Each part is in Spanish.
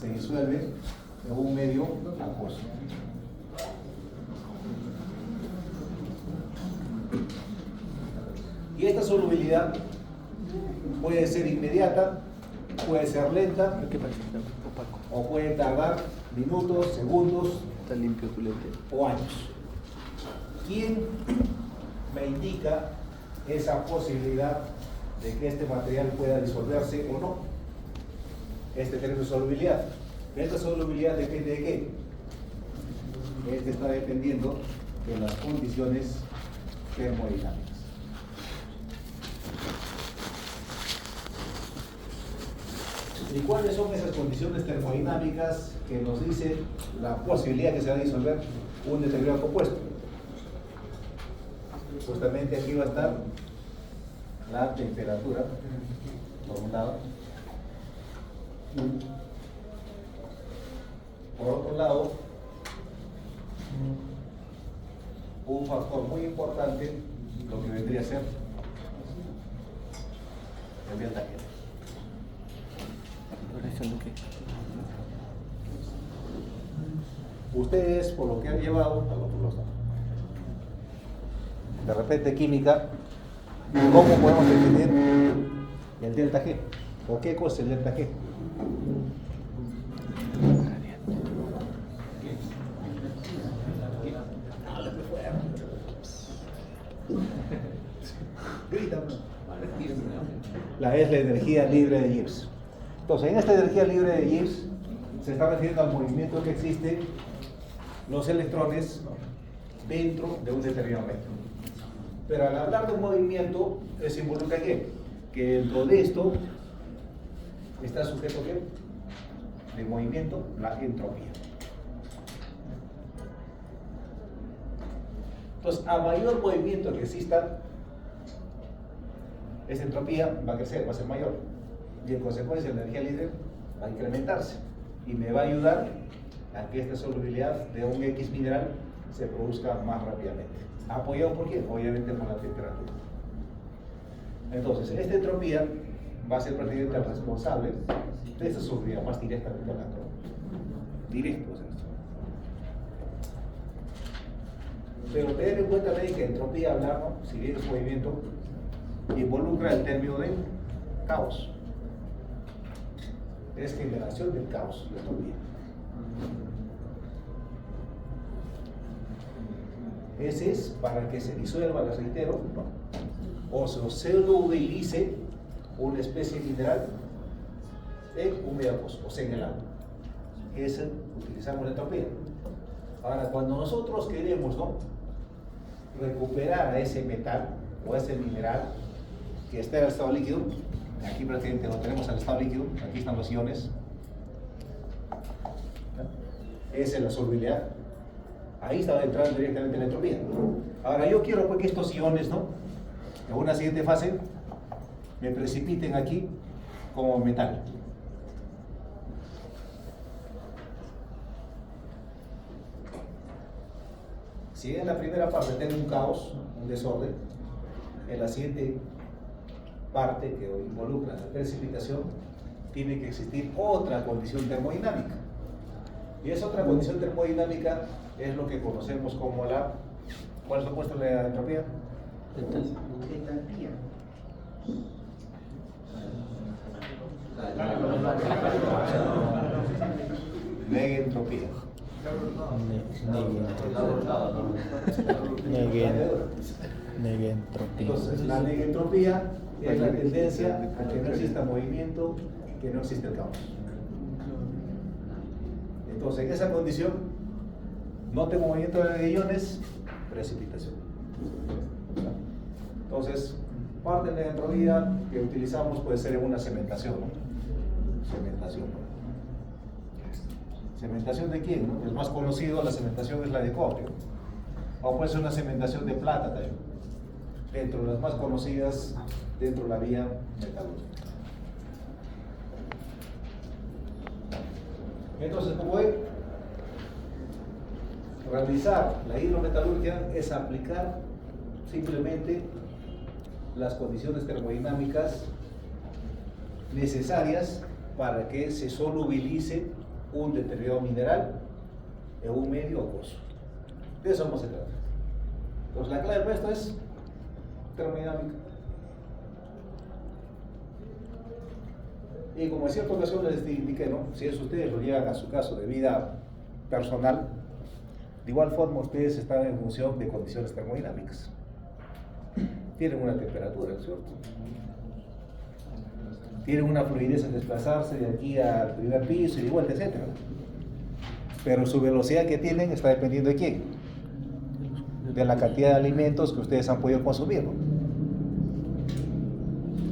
se disuelve en un medio acuoso. Y esta solubilidad puede ser inmediata, puede ser lenta, o puede tardar minutos, segundos, Está limpio tu lente. o años. ¿Quién me indica esa posibilidad de que este material pueda disolverse o no? Este tiene solubilidad. ¿Esta solubilidad depende de qué? Este está dependiendo de las condiciones termodinámicas. ¿Y cuáles son esas condiciones termodinámicas que nos dicen la posibilidad de que se va a disolver un determinado compuesto? Justamente aquí va a estar la temperatura, por un lado. Por otro lado, un factor muy importante, lo que vendría a ser el delta G. Ustedes, por lo que han llevado, de repente química, ¿cómo podemos definir el delta G? ¿O qué cosa es el delta G? Es la energía libre de Gibbs. Entonces, en esta energía libre de Gibbs se está refiriendo al movimiento que existe los electrones dentro de un determinado medio. Pero al hablar de un movimiento, se involucra ¿qué? Que dentro de esto está sujeto ¿qué? De movimiento, la entropía. Entonces, a mayor movimiento que exista, esa entropía va a crecer, va a ser mayor. Y en consecuencia la energía libre va a incrementarse. Y me va a ayudar a que esta solubilidad de un X mineral se produzca más rápidamente. ¿Apoyado por quién? Obviamente por la temperatura. Entonces, esta entropía va a ser prácticamente el responsable de esta solubilidad más directamente a la entropía. Directo es esto. Pero tener en cuenta también que entropía, hablar, ¿no? Si bien es movimiento, involucra el término de caos. Es generación del caos, la entropía. Ese es para que se disuelva, les reitero, o se solubilice una especie mineral en un medio acuoso, o sea, en el agua. Ese utilizamos la entropía. Ahora, cuando nosotros queremos, ¿no?, recuperar a ese metal o a ese mineral que está en el estado líquido, aquí prácticamente lo tenemos en el estado líquido, aquí están los iones, esa es la solubilidad, ahí está entrando directamente la entropía. Ahora yo quiero pues, que estos iones, ¿no?, en una siguiente fase me precipiten aquí como metal. Si en la primera parte tengo un caos, un desorden, en la siguiente parte que involucra la precipitación, tiene que existir otra condición termodinámica. Y esa otra condición termodinámica es lo que conocemos como la... ¿Cuál es el opuesto de la entropía? Entalpía. Negentropía. Negentropía. Entonces, la negentropía es la tendencia a que no exista movimiento, que no exista el caos. Entonces, en esa condición, no tengo movimiento de iones, precipitación. Entonces, parte de la entropía que utilizamos puede ser en una cementación, ¿no? Cementación. ¿Cementación de quién? ¿No? El más conocido, la cementación es la de cobre. O puede ser una cementación de plata también. Dentro de las más conocidas, dentro de la vía metalúrgica. Entonces, como ven, realizar la hidrometalurgia es aplicar simplemente las condiciones termodinámicas necesarias para que se solubilice un determinado mineral en un medio acuoso. De eso vamos a tratar. Entonces la clave de esto es termodinámica. Y como en cierta ocasión les indiqué, ¿no? Si eso ustedes lo llevan a su caso de vida personal, de igual forma ustedes están en función de condiciones termodinámicas. Tienen una temperatura, ¿no es cierto? Tienen una fluidez en desplazarse de aquí al primer piso y de vuelta, etc. Pero su velocidad que tienen está dependiendo de quién, de la cantidad de alimentos que ustedes han podido consumir, ¿no?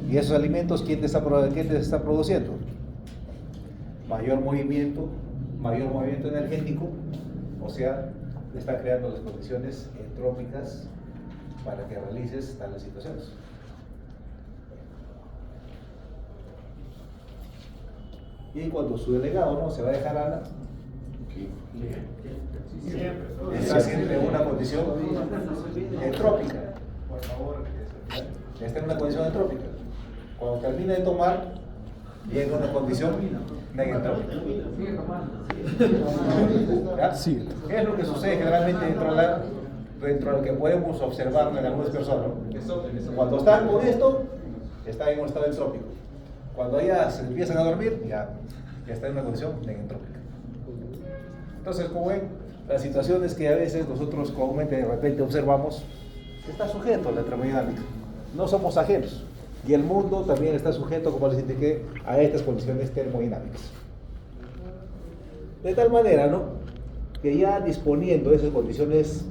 Y esos alimentos, ¿quién te está produciendo? Mayor movimiento energético, o sea, te está creando las condiciones entrópicas para que realices tales situaciones. Y cuando su delegado, ¿no?, se va a dejar ala, está siempre en una condición entrópica. Por favor, está en una condición entrópica. Cuando termina de tomar, llega a una condición negentrópica. Sí. ¿Qué es lo que sucede generalmente dentro de lo que podemos observar en algunas personas? Cuando están con esto, están en un estado entrópico. Cuando ya se empiezan a dormir, ya está en una condición negentrópica. Entonces, como ven, las situaciones que a veces nosotros comúnmente de repente observamos, está sujeto a la termodinámica. No somos ajenos. Y el mundo también está sujeto, como les indiqué, a estas condiciones termodinámicas. De tal manera, ¿no?, que ya disponiendo de esas condiciones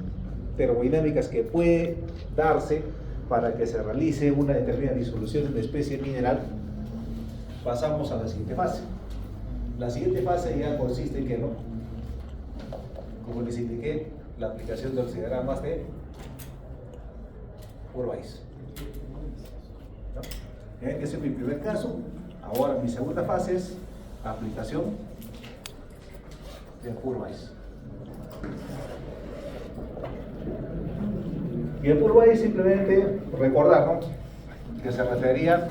termodinámicas que puede darse para que se realice una determinada disolución de una especie mineral, pasamos a la siguiente fase. La siguiente fase ya consiste en que, ¿no?, como les indiqué, la aplicación de los diagramas de Urbais. Ese es mi primer caso. Ahora mi segunda fase es aplicación de Urbais. Y el Urbais simplemente recordar, ¿no?, que se refería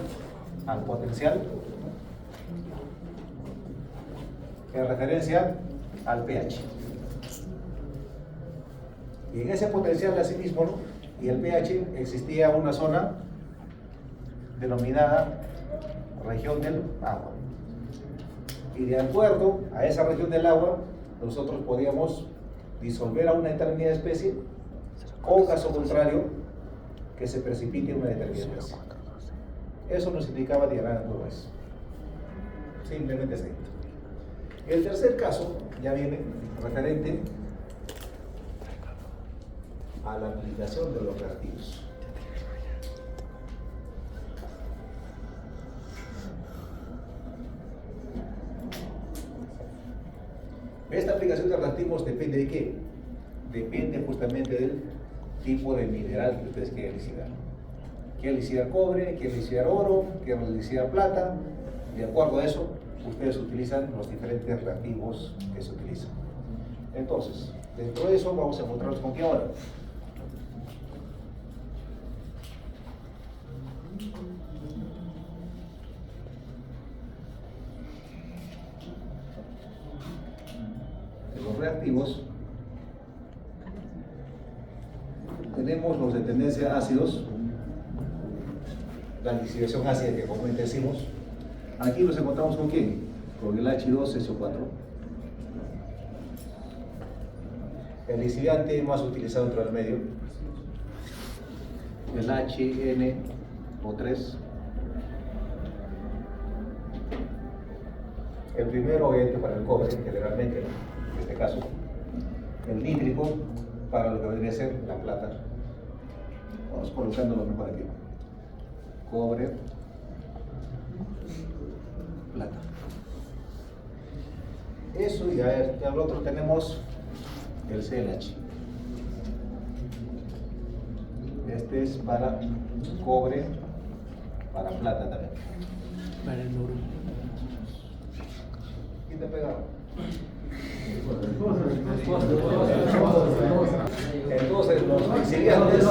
al potencial en referencia al pH. Y en ese potencial asimismo, ¿no?, y el pH, existía una zona denominada región del agua. Y de acuerdo a esa región del agua, nosotros podíamos disolver a una determinada especie, o caso contrario, que se precipite una determinada especie. Eso nos indicaba el diagrama de Urbais. Simplemente es esto. El tercer caso ya viene referente a la aplicación de los reactivos. Esta aplicación de reactivos depende de qué? Depende justamente del tipo de mineral que ustedes quieren licidar. Quieren licidar cobre, quieren licidar oro, quieren licidar plata. De acuerdo a eso, ustedes utilizan los diferentes reactivos que se utilizan. Entonces, dentro de eso vamos a encontrarnos con qué ahora. De los reactivos tenemos los de tendencia ácidos, la lixiviación ácida que comúnmente decimos. Aquí los encontramos con quién? Con el H2SO4. El lixiviante más utilizado dentro del medio, el HNO3. El primero obviamente para el cobre, generalmente, en este caso. El nítrico para lo que vendría a ser la plata. Vamos colocándolo mejor aquí. Cobre, plata. Eso, y al otro tenemos el CLH. Este es para cobre, para plata también. Para el oro. ¿Quién te pegaba? Entonces los lixiviantes,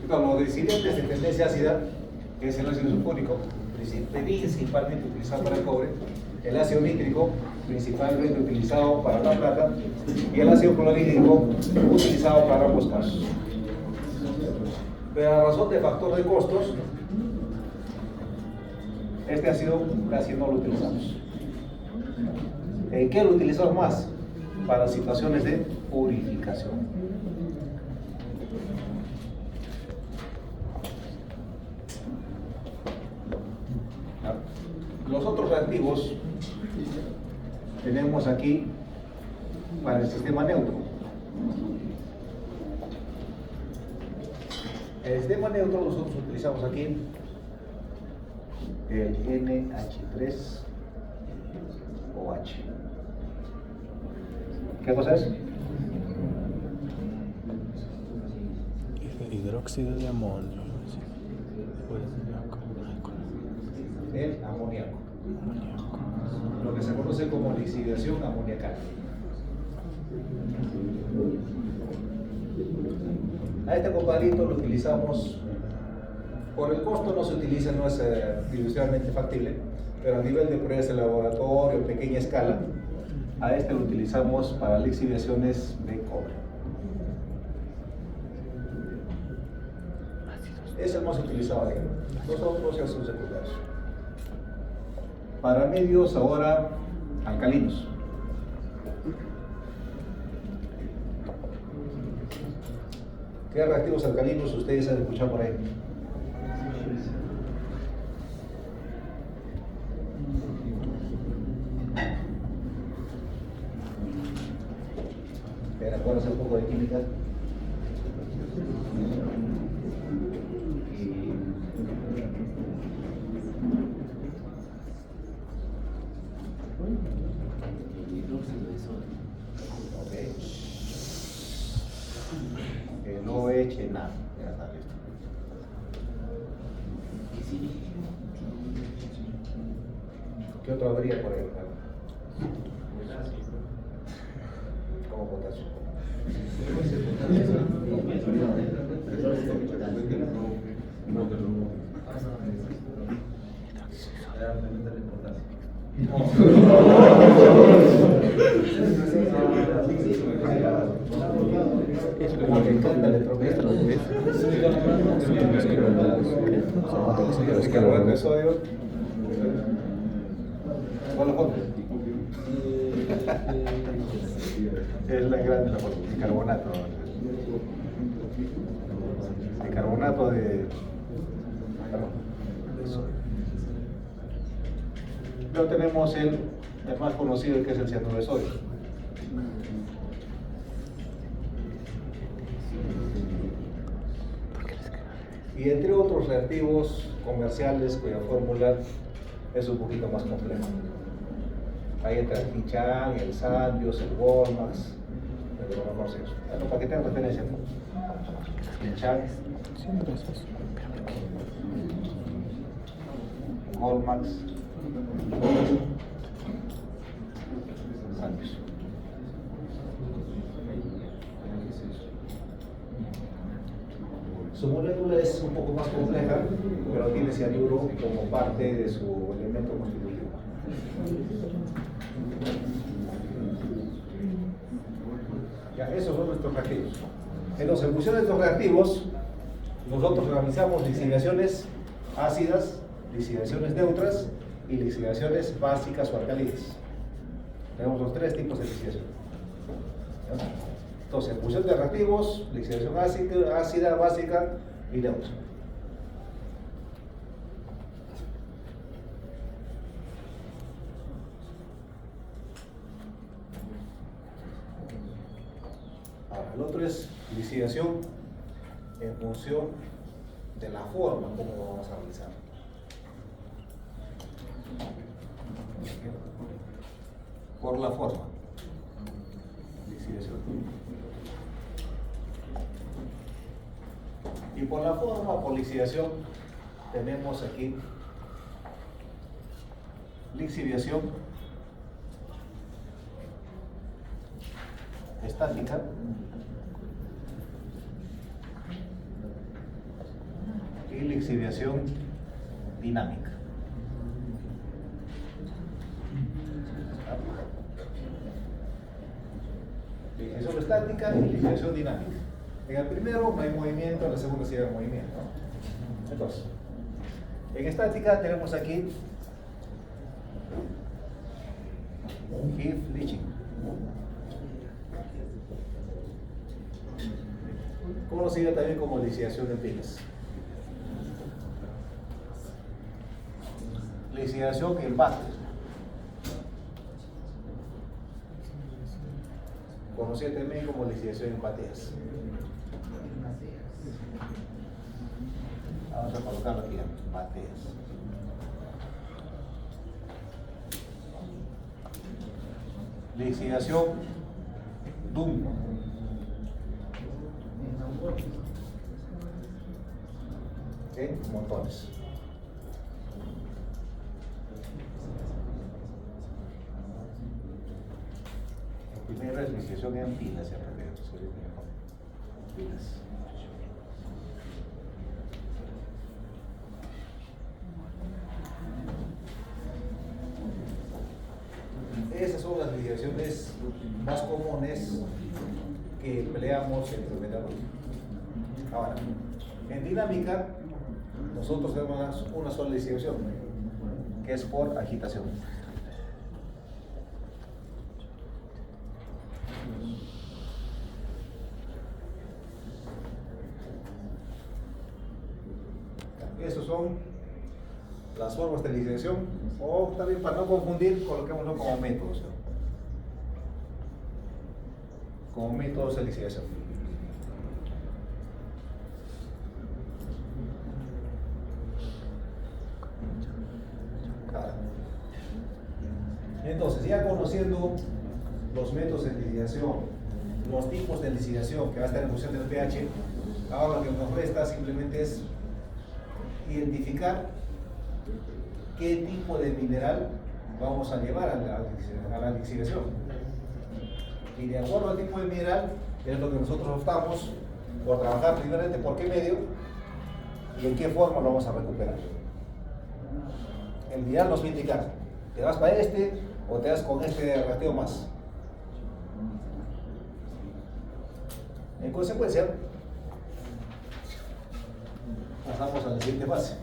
los lixiviantes de tendencia ácida, que es el ácido sulfúrico, principalmente utilizado para el cobre, el ácido nítrico, principalmente utilizado para la plata, y el ácido clorhídrico, utilizado para ambos casos. Pero a razón de factor de costos, este ácido casi no lo utilizamos. ¿En qué lo utilizamos más? Para situaciones de purificación. Los otros reactivos tenemos aquí para el sistema neutro. El sistema neutro nosotros utilizamos aquí el NH3OH. ¿Qué cosa es? Hidróxido de amonio. El amoníaco. Lo que se conoce como lixiviación amoniacal. A este compadrito lo utilizamos, por el costo no se utiliza, no es industrialmente factible, pero a nivel de pruebas de laboratorio, pequeña escala, a este lo utilizamos para lixiviaciones de cobre. Es el más utilizado de los otros ya son secundarios. Para medios ahora alcalinos. ¿Qué reactivos alcalinos ustedes han escuchado por ahí? ¿Acuérdense un poco de química? El OH, nada, ya está listo. ¿Qué otro habría por ahí? Como potasio. Como que encanta el electroquímico. El carbonato de sodio. ¿Cuál lo pone? Es la grande la foto, el carbonato. El carbonato de sodio. Luego tenemos el más conocido, que es el cianuro de sodio. Y entre otros reactivos comerciales cuya fórmula es un poquito más compleja. Ahí entra el Fichan, el Sandios, el Volmax, pero no mejor eso. Bueno, para que tengan referencia, ¿no? Fichan, Volmax, Sandios. Su molécula es un poco más compleja, pero tiene cianuro como parte de su elemento constitutivo. Ya, esos son nuestros reactivos. Entonces, en función de estos reactivos, nosotros realizamos lixiviaciones ácidas, lixiviaciones neutras y lixiviaciones básicas o alcalinas. Tenemos los tres tipos de lixiviación. Entonces, en función de reactivos, lixiviación ácida, básica y neutra. Ahora, el otro es lixiviación en función de la forma como lo vamos a realizar. Por la forma. Lixiviación. Y por la forma o por lixiviación tenemos aquí lixiviación estática y lixiviación dinámica. Lixiviación estática y lixiviación dinámica. En el primero no hay movimiento, en el segundo sí hay movimiento, ¿no? Entonces, en estática tenemos aquí heave leaching, conocida también como lixiviación de pilas. Lixiviación en bate, conocida también como lixiviación en bateas. Vamos a colocarlo aquí en bateas. Lixiviación DUM. En motores. El primero es lixiviación en pilas, pilas. Esas son las lixiviaciones más comunes que empleamos en metalurgia. Ahora, en dinámica, nosotros tenemos una sola lixiviación, que es por agitación. Esas son las formas de lixiviación, o también para no confundir, coloquémoslo como métodos. Como métodos de lixiviación. Entonces, ya conociendo los métodos de lixiviación, los tipos de lixiviación que va a estar en función del pH, ahora lo que nos resta simplemente es identificar qué tipo de mineral vamos a llevar a la lixiviación. Y de acuerdo al tipo de mineral, es lo que nosotros optamos por trabajar primeramente por qué medio y en qué forma lo vamos a recuperar. El mineral nos va a indicar, ¿te vas para este o te vas con este reactivo más? En consecuencia, pasamos a la siguiente fase.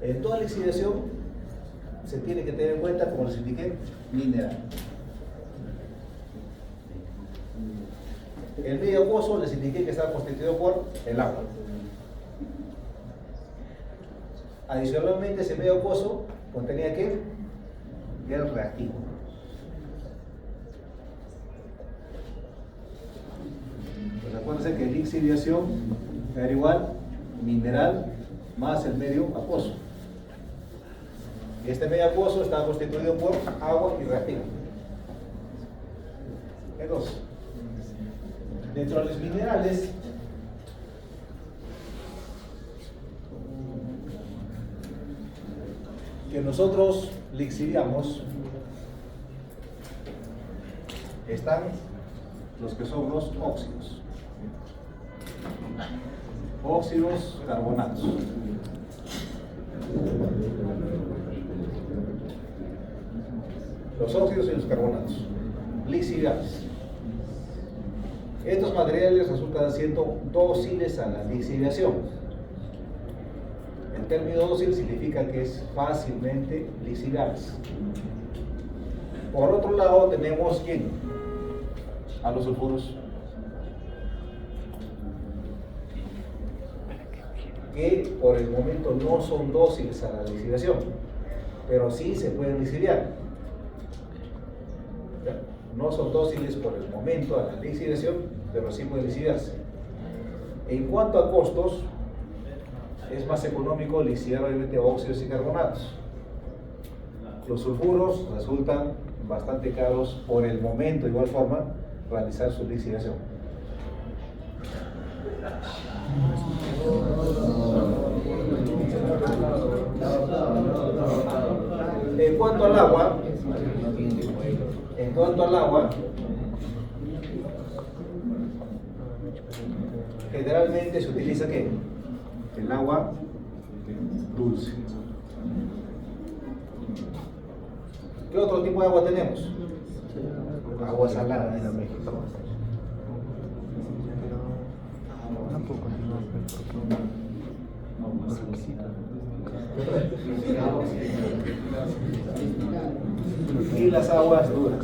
En toda lixiviación se tiene que tener en cuenta, como les indiqué, mineral. El medio acuoso les indiqué que está constituido por el agua. Adicionalmente, ese medio acuoso contenía ¿qué? El reactivo. Pues acuérdense que lixiviación era igual mineral más el medio acuoso. Este medio acuoso está constituido por agua y reactivo. Entonces, dentro de los minerales que nosotros lixiviamos están los que son los óxidos. Óxidos carbonatos. Los óxidos y los carbonatos lixiviables. Estos materiales resultan siendo dóciles a la lixiviación. El término dócil significa que es fácilmente lixiviables. Por otro lado tenemos ¿quién? A los sulfuros, que por el momento no son dóciles a la lixiviación, pero sí se pueden lixiviar. No son dóciles por el momento a la lixiviación, pero sí pueden lixiviarse. En cuanto a costos, es más económico lixiviar obviamente óxidos y carbonatos. Los sulfuros resultan bastante caros por el momento, de igual forma, realizar su lixiviación. En cuanto al agua, generalmente se utiliza ¿qué? el agua dulce. ¿Qué otro tipo de agua tenemos? Agua salada. Y las aguas duras.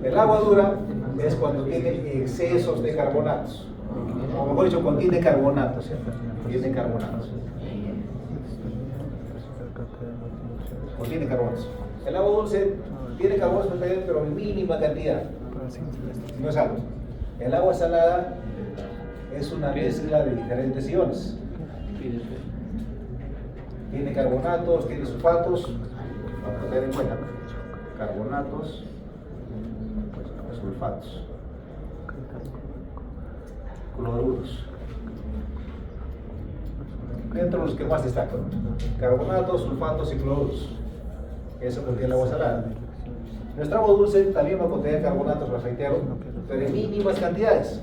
El agua dura es cuando tiene excesos de carbonatos, o mejor dicho, contiene carbonatos, ¿cierto? Tiene carbonatos. Contiene carbonatos. El agua dulce tiene carbonatos, pero en mínima cantidad. No es algo. El agua salada es una mezcla de diferentes iones. Tiene carbonatos, tiene sulfatos, vamos a tener en cuenta, carbonatos, sulfatos, cloruros. Dentro de los que más destacan, carbonatos, sulfatos y cloruros. Eso contiene el agua salada. Nuestra agua dulce también va a contener carbonatos, reitero, pero en mínimas cantidades.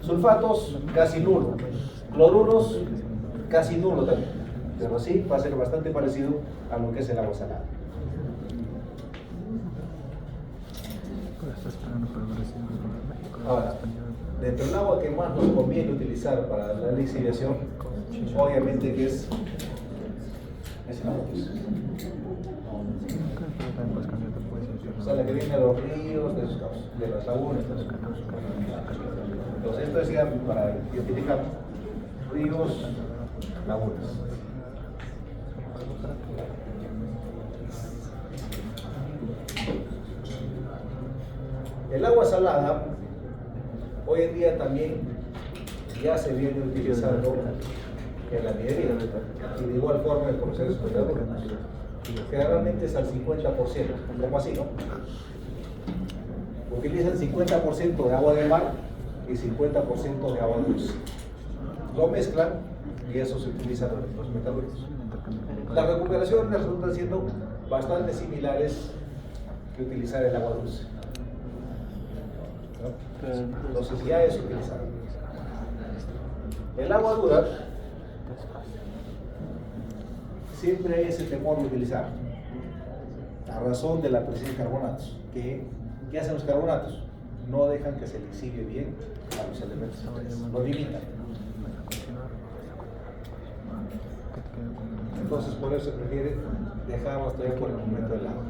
Sulfatos casi nulo, cloruros casi nulo también, pero sí va a ser bastante parecido a lo que es el agua salada. Ahora, dentro del agua que más nos conviene utilizar para la lixiviación, obviamente que es el agua dulce. O sea, la que viene de los ríos, de las lagunas. Entonces, esto decía para identificar ríos, lagunas. El agua salada, hoy en día también ya se viene utilizando en la minería y de igual forma en procesos hidrocarburos. Generalmente es al 50%, como así, ¿no? Utilizan 50% de agua de mar y 50% de agua dulce. Lo mezclan y eso se utiliza en los metalúrgicos. Las recuperaciones resultan siendo bastante similares que utilizar el agua dulce, ¿no? Entonces ya es utilizado. El agua dura siempre hay ese temor de utilizar, a razón de la presencia de carbonatos. ¿Qué hacen los carbonatos? No dejan que se lixivie bien a los elementos, lo limitan. Entonces por eso se prefiere dejarlo hasta ahí por el momento del agua.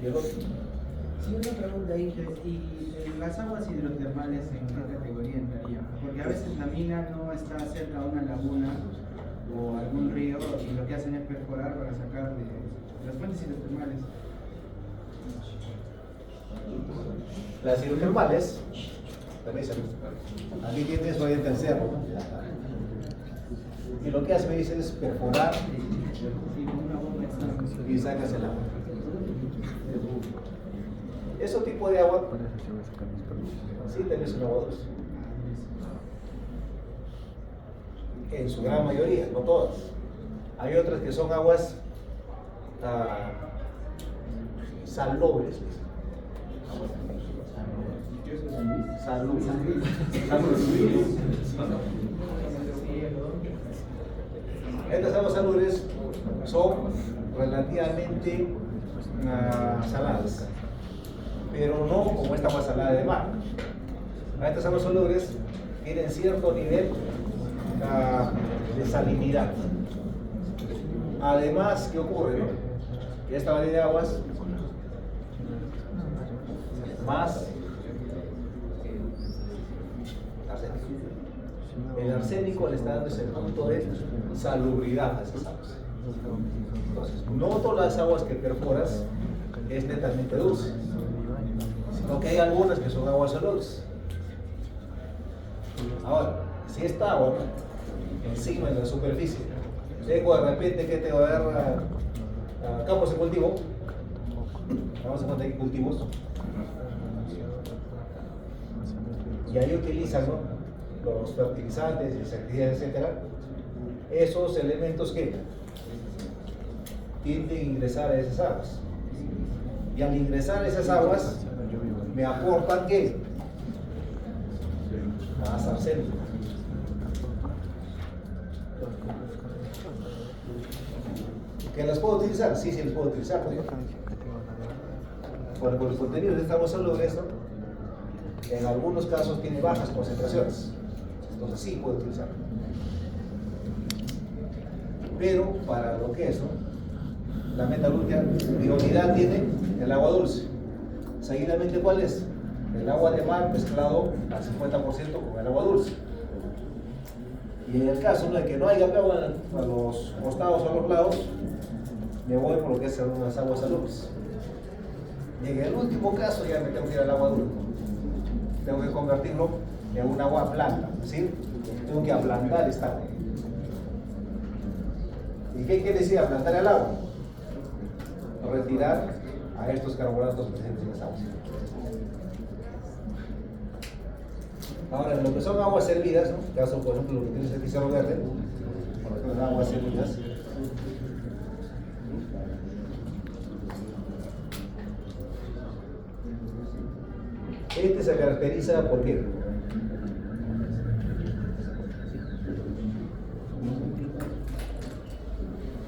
¿Y el otro? Sí, una pregunta ahí, ¿y las aguas hidrotermales en qué categoría entrarían? Porque a veces la mina no está cerca de una laguna o algún río y lo que hacen es perforar para sacar de las fuentes hidrotermales. Las hidrotermales, también aquí tienes oriente al cerro, y lo que hace, me dice, es perforar y sacas el agua. Ese tipo de agua, sí tenés un agua dulce. En su gran mayoría, no todas. Hay otras que son aguas salobres. Estas aguas salobres son relativamente saladas, pero no como esta agua salada de mar. Estas aguas salobres tienen cierto nivel de salinidad. Además, ¿qué ocurre? Que esta variedad de aguas más arsénico. El arsénico le está dando ese punto de salubridad a esas aguas. Entonces, no todas las aguas que perforas es netamente dulce, sino que hay algunas que son aguas salobres. Ahora, si esta agua encima de la superficie, tengo de repente que te va a dar campos de cultivo, vamos a poner aquí cultivos, y ahí utilizan, ¿no?, los fertilizantes, insecticidas, etcétera, esos elementos que tienden a ingresar a esas aguas. Y al ingresar a esas aguas, me aportan ¿qué? Más arsénico. ¿Que las puedo utilizar? Sí, sí, las puedo utilizar. Por el contenido que estamos hablando de esto, en algunos casos tiene bajas concentraciones. Entonces sí puedo utilizar. Pero para lo que es, ¿no?, la metalurgia, prioridad tiene el agua dulce. Seguidamente, ¿cuál es? El agua de mar mezclado al 50% con el agua dulce. Y en el caso de que no haya agua a los costados o a los lados, me voy por lo que es unas aguas salobres. Y en el último caso ya me tengo que ir al agua dulce. Tengo que convertirlo en un agua blanda, ¿sí? Tengo que ablandar esta agua. ¿Y qué quiere decir ablandar el agua? Retirar a estos carbonatos presentes en las aguas. Ahora, en lo que son aguas servidas, ¿no?, caso por ejemplo lo que tienes aquí cerro verde, por ejemplo, las aguas servidas, este se caracteriza por qué?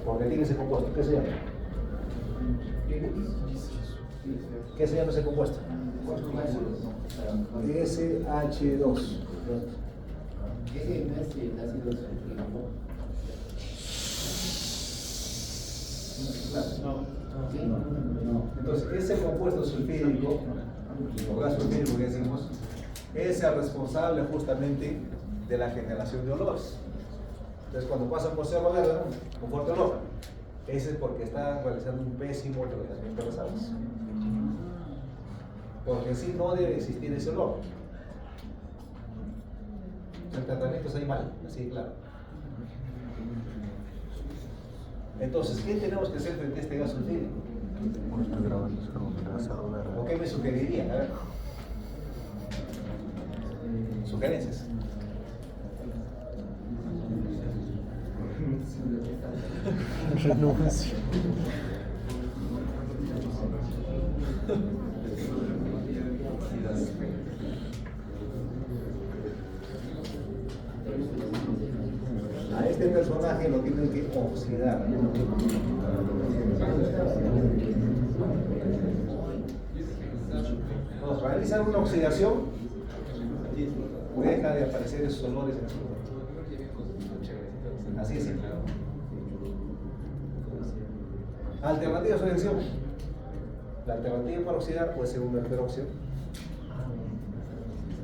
Porque tiene ese compuesto. ¿Qué se llama? ¿Qué se llama ese compuesto? SH2. Entonces, ese compuesto sulfídrico, o gas sulfídrico que decimos, es el responsable justamente de la generación de olores. Entonces, cuando pasan por cerro verde, con fuerte olor, ese es porque está realizando un pésimo tratamiento de las aguas. Porque si no debe existir ese olor. El tratamiento está ahí mal, así claro. Entonces, ¿qué tenemos que hacer frente a este gas sulfídrico? ¿O qué me sugeriría? A ver. Sugerencias. Renuncio. A este personaje lo tienen que oxidar. Nos realizan una oxidación, deja de aparecer esos olores en el suelo. Así es simple. Alternativa de oxidación. La alternativa para oxidar puede ser un peróxido,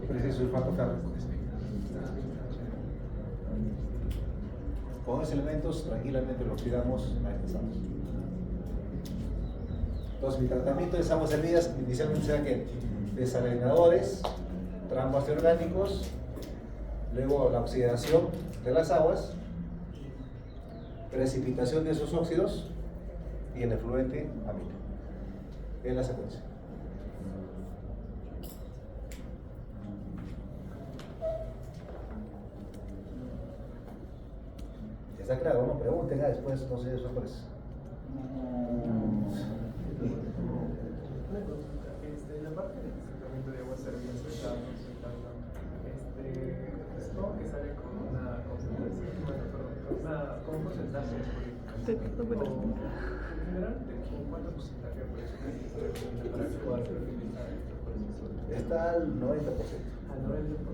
puede ser sulfato cálcico. Con esos elementos tranquilamente lo oxidamos a estas aguas. Entonces, mi tratamiento de esas aguas servidas inicialmente será que desarenadores, trampas orgánicos, luego la oxidación de las aguas, precipitación de esos óxidos y el efluente amino. Es la secuencia. ¿Está claro? No pregunten después, no sé, sorpresa. La parte del tratamiento de aguas servidas que estábamos comentando, esto que sale con una concentración, con un porcentaje en general, ¿con cuánto porcentaje puede ser para que pueda utilizar estos procesos? Está al 90%. Al 90%.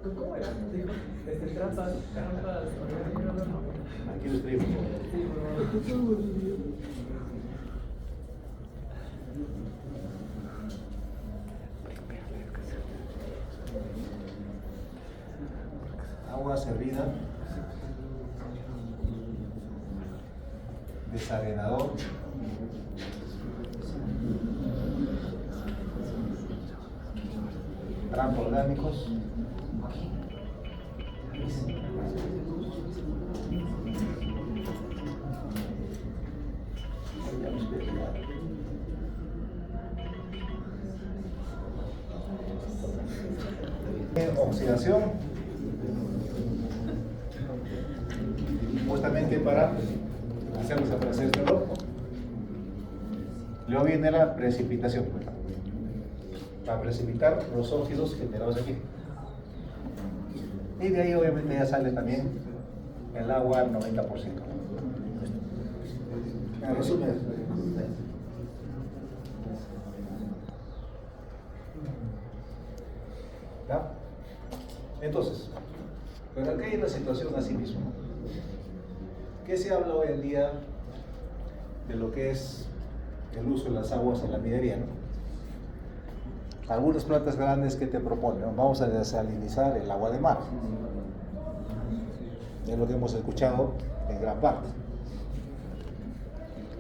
¿Cómo era? Dijo, trampas, Aquí lo escribo. Agua servida, desarenador, trampas orgánicos, Oxidación, justamente para hacer desaparecer este olor. Luego viene la precipitación, para precipitar los óxidos generados aquí. Y de ahí obviamente ya sale también el agua al 90%. En resumen, ¿ya? Entonces, pero acá hay una situación así mismo. ¿Qué se habla hoy en día de lo que es el uso de las aguas en la minería, ¿no? Algunas plantas grandes que te proponen, ¿no? Vamos a desalinizar el agua de mar. Es lo que hemos escuchado en gran parte.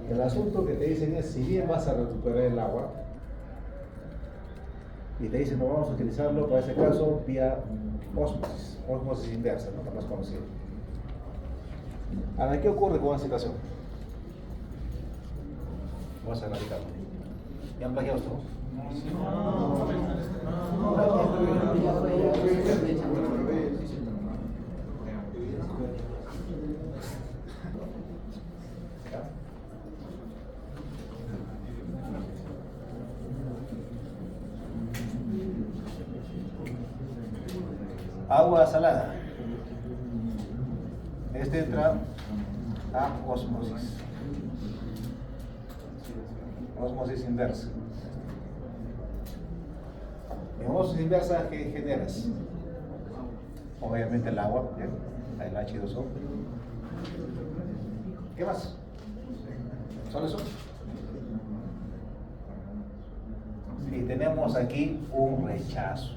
El asunto que te dicen es, si bien vas a recuperar el agua, y te dicen, no, vamos a utilizarlo para ese caso vía osmosis inversa, ¿no? La más conocida. Ahora, ¿qué ocurre con esa situación? Vamos a erradicarlo. ¿Ya han plagiado esto? Agua salada. Este entra a osmosis. Osmosis inversa. En osmosis inversa, ¿qué generas? Obviamente el agua, ¿bien? El H2O. ¿Qué más? ¿Solo eso? Y tenemos aquí un rechazo.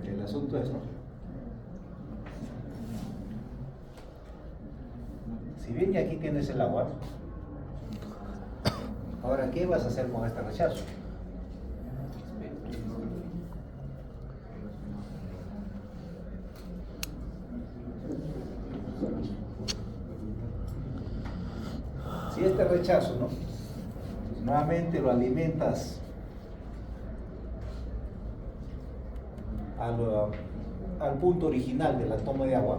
El asunto es, ¿no? Si bien ya aquí tienes el agua, ahora, ¿qué vas a hacer con este rechazo? Si este rechazo, ¿no? Nuevamente lo alimentas al punto original de la toma de agua,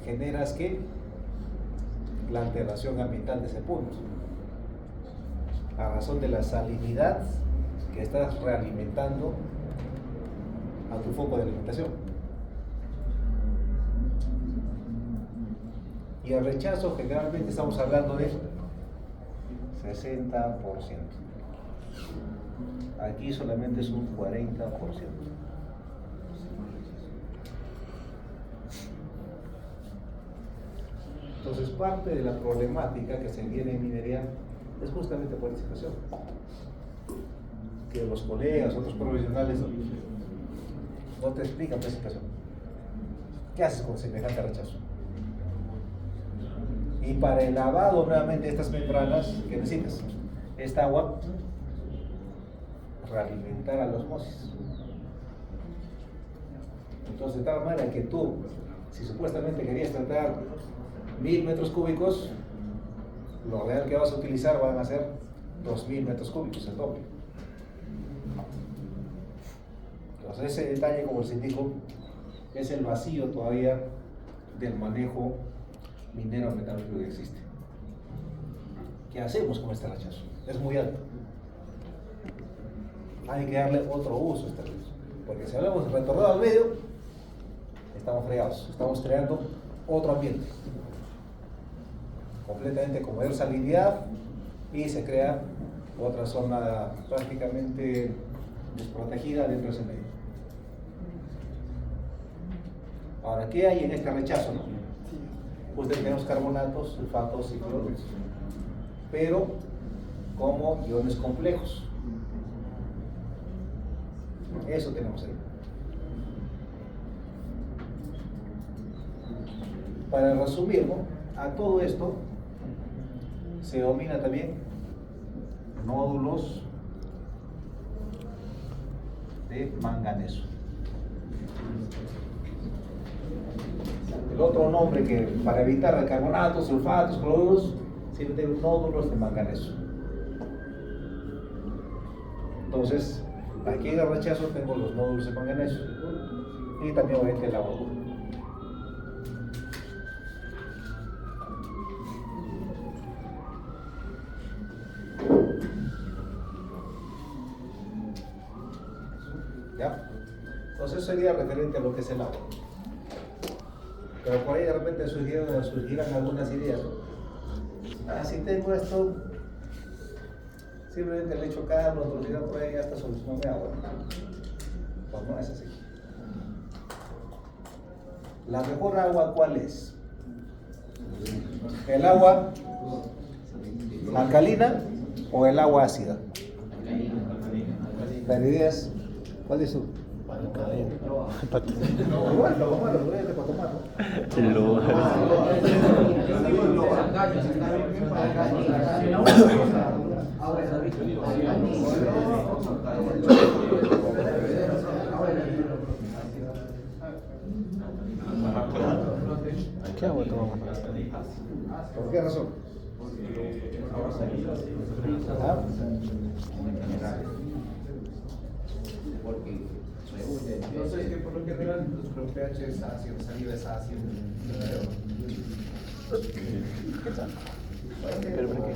generas que la alteración ambiental de ese punto, a razón de la salinidad que estás realimentando a tu foco de alimentación. Y el rechazo, generalmente estamos hablando de 60%. Aquí solamente es un 40%. Entonces, parte de la problemática que se viene en minería es justamente por esta situación. Que los colegas, otros profesionales no te explican esta situación. ¿Qué haces con semejante rechazo? Y para el lavado nuevamente de estas membranas, ¿qué necesitas? Esta agua, realimentar a la osmosis. Entonces, de tal manera que tú, si supuestamente querías tratar 1000 metros cúbicos, lo real que vas a utilizar van a ser 2000 metros cúbicos, el doble. Entonces, ese detalle, como les indico, es el vacío todavía del manejo minero metalúrgico que existe. ¿Qué hacemos con este rechazo? Es muy alto. Hay que darle otro uso a este rechazo, porque si hablamos de retornar al medio, estamos fregados, estamos creando otro ambiente completamente con mayor salinidad y se crea otra zona prácticamente desprotegida dentro de ese medio. Ahora, ¿qué hay en este rechazo, no? Pues tenemos carbonatos, sulfatos y cloruros, pero como iones complejos. Eso tenemos ahí. Para resumir, ¿no? A todo esto se denomina también nódulos de manganeso. el otro nombre que para evitar carbonatos, sulfatos, cloruros, siempre tengo nódulos de manganeso. Entonces, aquí en el rechazo tengo los nódulos de manganeso y también obviamente el agua pura. ¿Ya? Entonces eso sería referente a lo que es el agua. Pero por ahí de repente surgirán algunas ideas. Si tengo esto, simplemente le echo caldo, otro por ahí ya está solucionado mi agua. Pues no es así. ¿La mejor agua cuál es? ¿El agua alcalina o el agua ácida? La idea es, ¿cuál es su? Igual, lo malo, lo voy a tomar, ¿Qué agua tomamos? ¿Por qué razón? ¿Ah? No sé, es que por lo general nuestro pH es ácido, saliva es ácido. ¿Qué tal? Pero ¿por qué?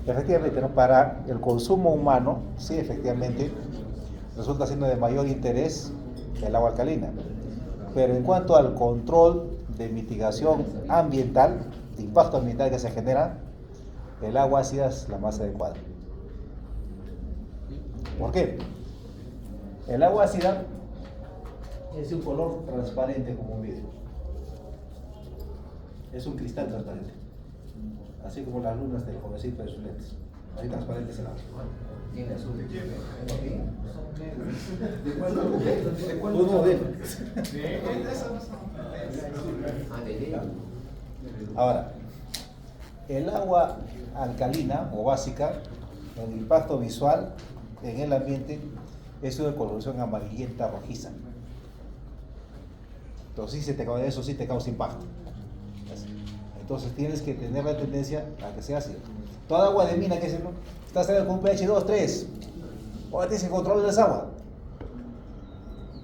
Efectivamente, ¿no? Para el consumo humano, sí, efectivamente, resulta siendo de mayor interés el agua alcalina. Pero en cuanto al control de mitigación ambiental, de impacto ambiental que se genera, el agua ácida es la más adecuada. ¿Por qué? El agua ácida es de un color transparente como un vidrio. Es un cristal transparente. Así como las lunas del jovencito de sus lentes. Así transparente es el agua. Tiene azul. ¿De cuál modelo? Ahora, el agua alcalina o básica, el impacto visual en el ambiente es una coloración amarillenta rojiza. Entonces eso sí te causa impacto. Entonces tienes que tener la tendencia a que sea ácido. Toda agua de mina que se está saliendo con un pH 2, 3. Ahora tienes que controlar esa agua.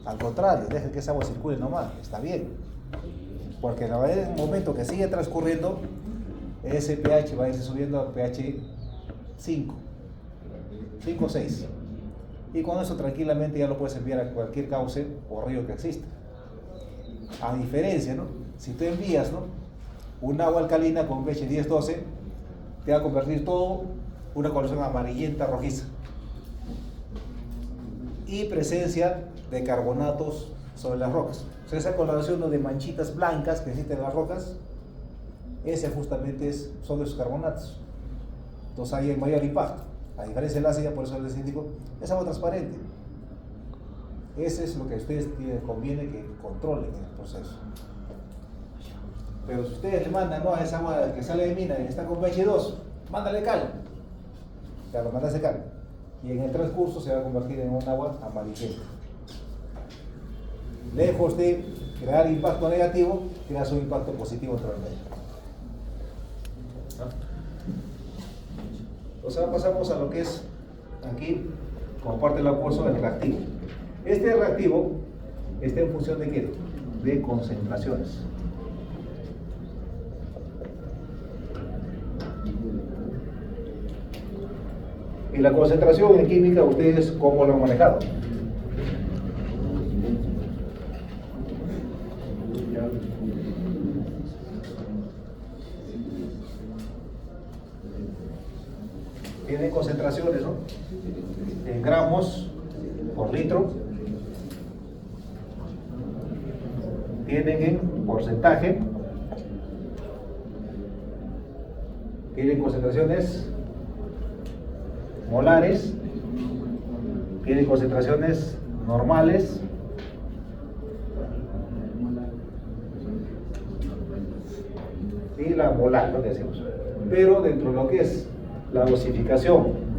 Al contrario, deja que esa agua circule nomás, está bien. Porque en el momento que sigue transcurriendo, ese pH va a irse subiendo a pH 5, 5 o 6. Y con eso tranquilamente ya lo puedes enviar a cualquier cauce o río que exista. A diferencia, ¿no? Si tú envías, ¿no?, un agua alcalina con pH 10, 12, te va a convertir todo una coloración amarillenta rojiza. Y presencia de carbonatos sobre las rocas. O sea, esa coloración de manchitas blancas que existen en las rocas, ese justamente son esos carbonatos. Entonces hay el mayor impacto. A diferencia del ácida, por eso les indico, es agua transparente. Ese es lo que a ustedes conviene que controlen en el proceso. Pero si ustedes le mandan, no, a esa agua que sale de mina y está con pH 2, mándale cal. Ya lo mandas de cal. Y en el transcurso se va a convertir en un agua amarillenta. Lejos de crear impacto negativo, creas un impacto positivo dentro del medio. Entonces ahora pasamos a lo que es aquí, como parte del curso, el reactivo. Este reactivo está en función de ¿qué? De concentraciones. Y la concentración en química, ¿ustedes cómo lo han manejado? Tienen concentraciones, ¿no?, en gramos por litro. Tienen en porcentaje. Tienen concentraciones molares. Tienen concentraciones normales. Y la molar, lo que decimos. Pero dentro de lo que es La dosificación.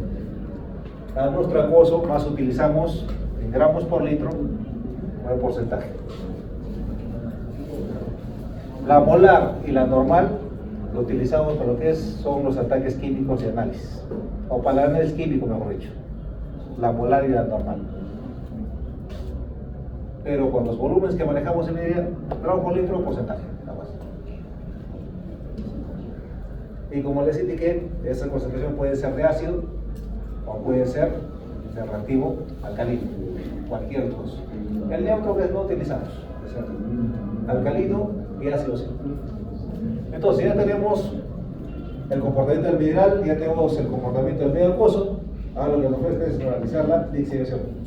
A nuestro acuoso más utilizamos en gramos por litro o en porcentaje. La molar y la normal lo utilizamos para lo que son los ataques químicos y análisis, o para el análisis químico, mejor dicho. La molar y la normal. Pero con los volúmenes que manejamos en media, gramos por litro o porcentaje, nada más. Y como les indiqué, esa concentración puede ser de ácido o puede ser de reactivo alcalino, cualquier cosa. El neutro que no utilizamos, alcalino y ácido sí. Entonces ya tenemos el comportamiento del mineral, ya tenemos el comportamiento del medio acuoso. Ahora lo que nos falta es realizar la lixiviación.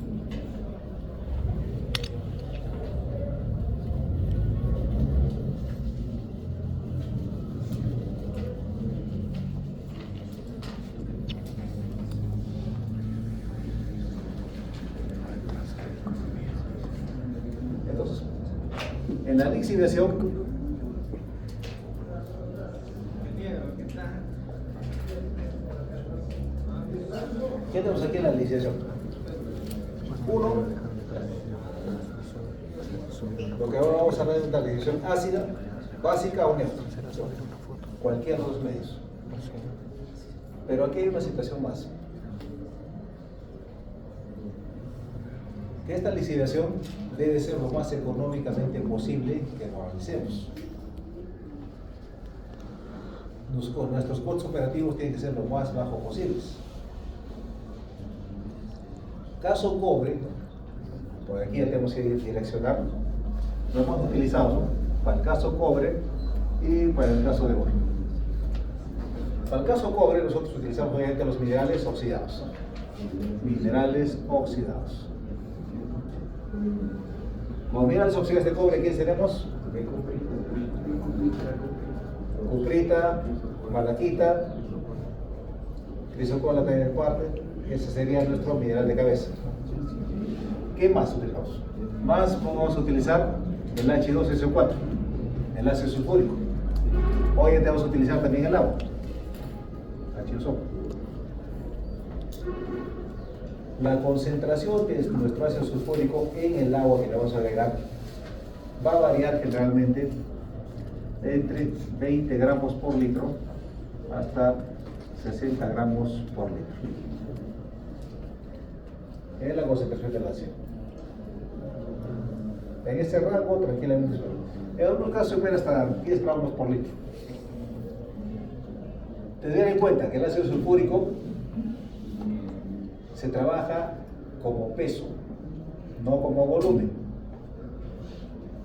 Entonces, en la lixiviación ¿qué tenemos aquí en la lixiviación? Uno, lo que ahora vamos a ver es una lixiviación ácida, básica o neutra, cualquiera de los medios. Pero aquí hay una situación más. Que esta lixiviación debe ser lo más económicamente posible que lo realicemos. Nuestros costos operativos tienen que ser lo más bajos posibles. Caso cobre, por aquí ya tenemos que direccionar, lo hemos utilizado para el caso cobre y para el caso de oro. Para el caso cobre nosotros utilizamos obviamente los minerales oxidados. Minerales oxidados. Como minerales oxidados de cobre, ¿quiénes tenemos? Cuprita, malaquita, crisocola también en parte. Ese sería nuestro mineral de cabeza. ¿Qué más utilizamos? Más vamos a utilizar el H2SO4, el ácido sulfúrico. Hoy en día vamos a utilizar también el agua, H2O. La concentración de nuestro ácido sulfúrico en el agua que le vamos a agregar va a variar generalmente entre 20 gramos por litro hasta 60 gramos por litro. Es la concentración del ácido. En este rango, tranquilamente suele. En otros casos, puede hasta 10 gramos por litro. Tener en cuenta que el ácido sulfúrico se trabaja como peso, no como volumen.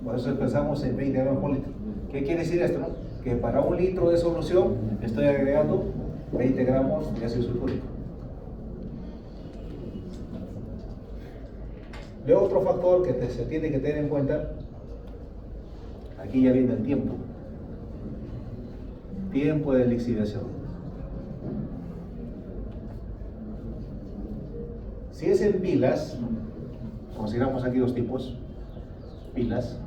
Por eso pensamos en 20 gramos por litro. ¿Qué quiere decir esto? Que para un litro de solución estoy agregando 20 gramos de ácido sulfúrico. De otro factor que se tiene que tener en cuenta, aquí ya viene el tiempo. Tiempo de lixiviación. Si es en pilas, consideramos aquí dos tipos, pilas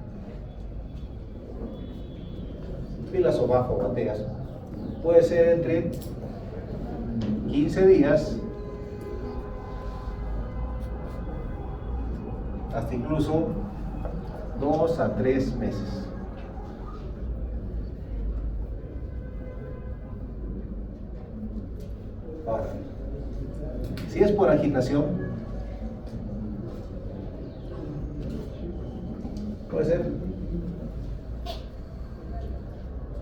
o bajo bateas, puede ser entre 15 días hasta incluso 2 a 3 meses. Ahora, si es por agitación, puede ser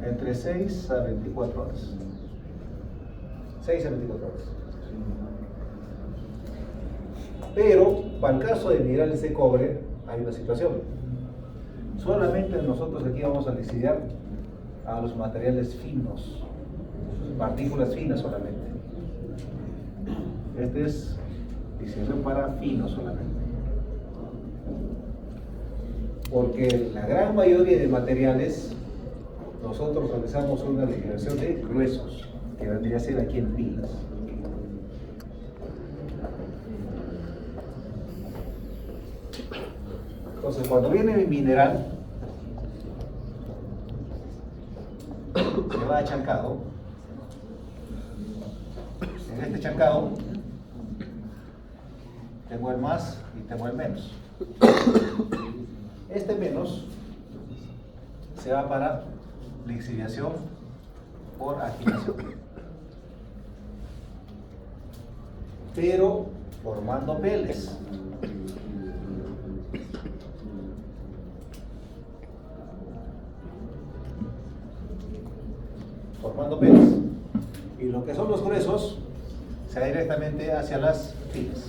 entre 6 a 24 horas. 6 a 24 horas. Pero para el caso de minerales de cobre hay una situación. Solamente nosotros aquí vamos a lixiviar a los materiales finos, partículas finas solamente. Este es lixiviación para finos solamente. Porque la gran mayoría de materiales nosotros realizamos una lixiviación de gruesos, que vendría a ser aquí en pilas. Entonces, cuando viene mi mineral, se va achacado, este chancado tengo el más y tengo el menos. Este menos se va para lixiviación por agitación, pero formando peles. Formando peles. Y lo que son los gruesos se va directamente hacia las filas.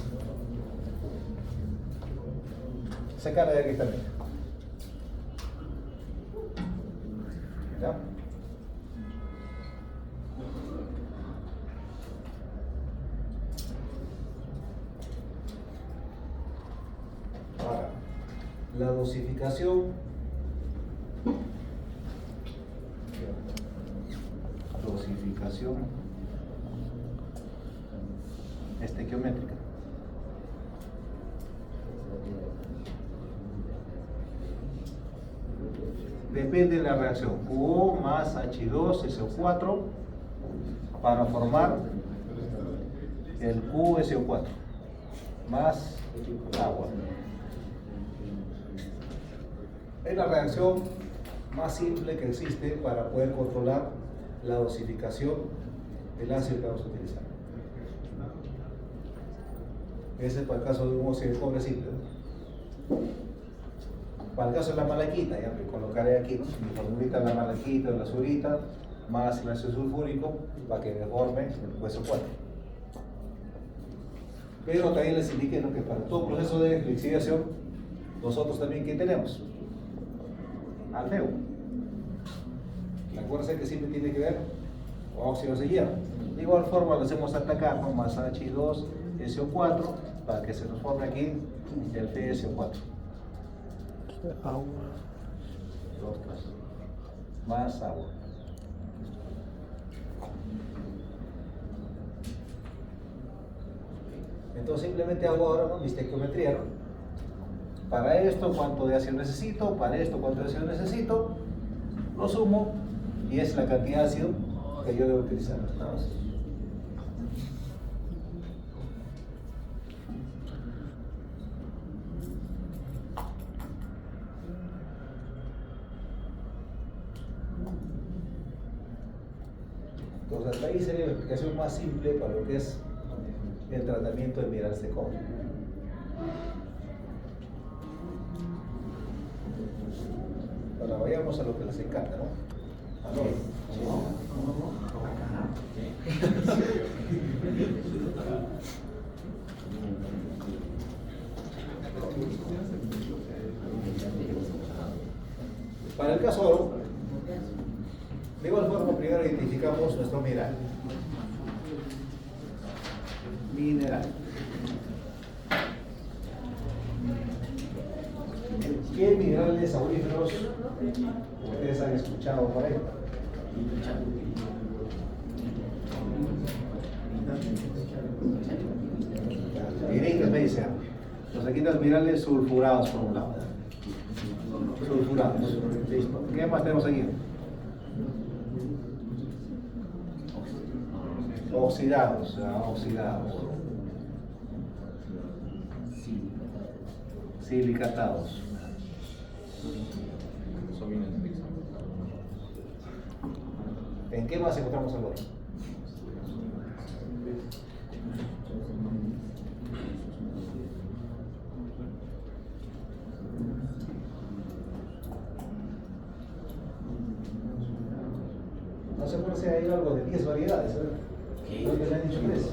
Se carga directamente. ¿Ya? Ahora, la dosificación estequiométrica. Depende de la reacción QO más H2SO4 para formar el QSO4 más agua. Es la reacción más simple que existe para poder controlar la dosificación del ácido que vamos a utilizar. Ese es para el caso de un óxido de cobre simple. Para el caso de la malaquita, ya me colocaré aquí, ¿no? Mi formulita de la malaquita, de la azurita, más el ácido sulfúrico, para que me forme el hueso 4. Pero también les indiqué, ¿no?, que para todo proceso de lixiviación, nosotros también, ¿qué tenemos? Aldeo. Acuérdense que siempre tiene que ver con óxidos de hierro. De igual forma lo hacemos atacar, ¿no?, más H2SO4 para que se nos forme aquí el FeSO4. Agua. Más agua. Entonces simplemente hago ahora, ¿no?, mi estequiometría, ¿no? Para esto cuánto de ácido necesito, para esto cuánto de ácido necesito, lo sumo y es la cantidad de ácido que yo debo utilizar. Nada más. Entonces hasta ahí sería la explicación más simple para lo que es el tratamiento de minerales de cobre. Ahora vayamos a lo que les encanta, ¿no? Al oro. Para el caso oro, de igual forma primero identificamos nuestro mineral. ¿Qué minerales auríferos ustedes han escuchado por ahí? Iridium me dice, nos aquí los minerales sulfurados por un lado. Sulfurados. Listo. ¿Qué más tenemos aquí? Oxidados. Oxidados. Silicatados. ¿En qué más encontramos el oro? No se puede ser ahí algo de 10 variedades, ¿eh? Creo que le han dicho 3.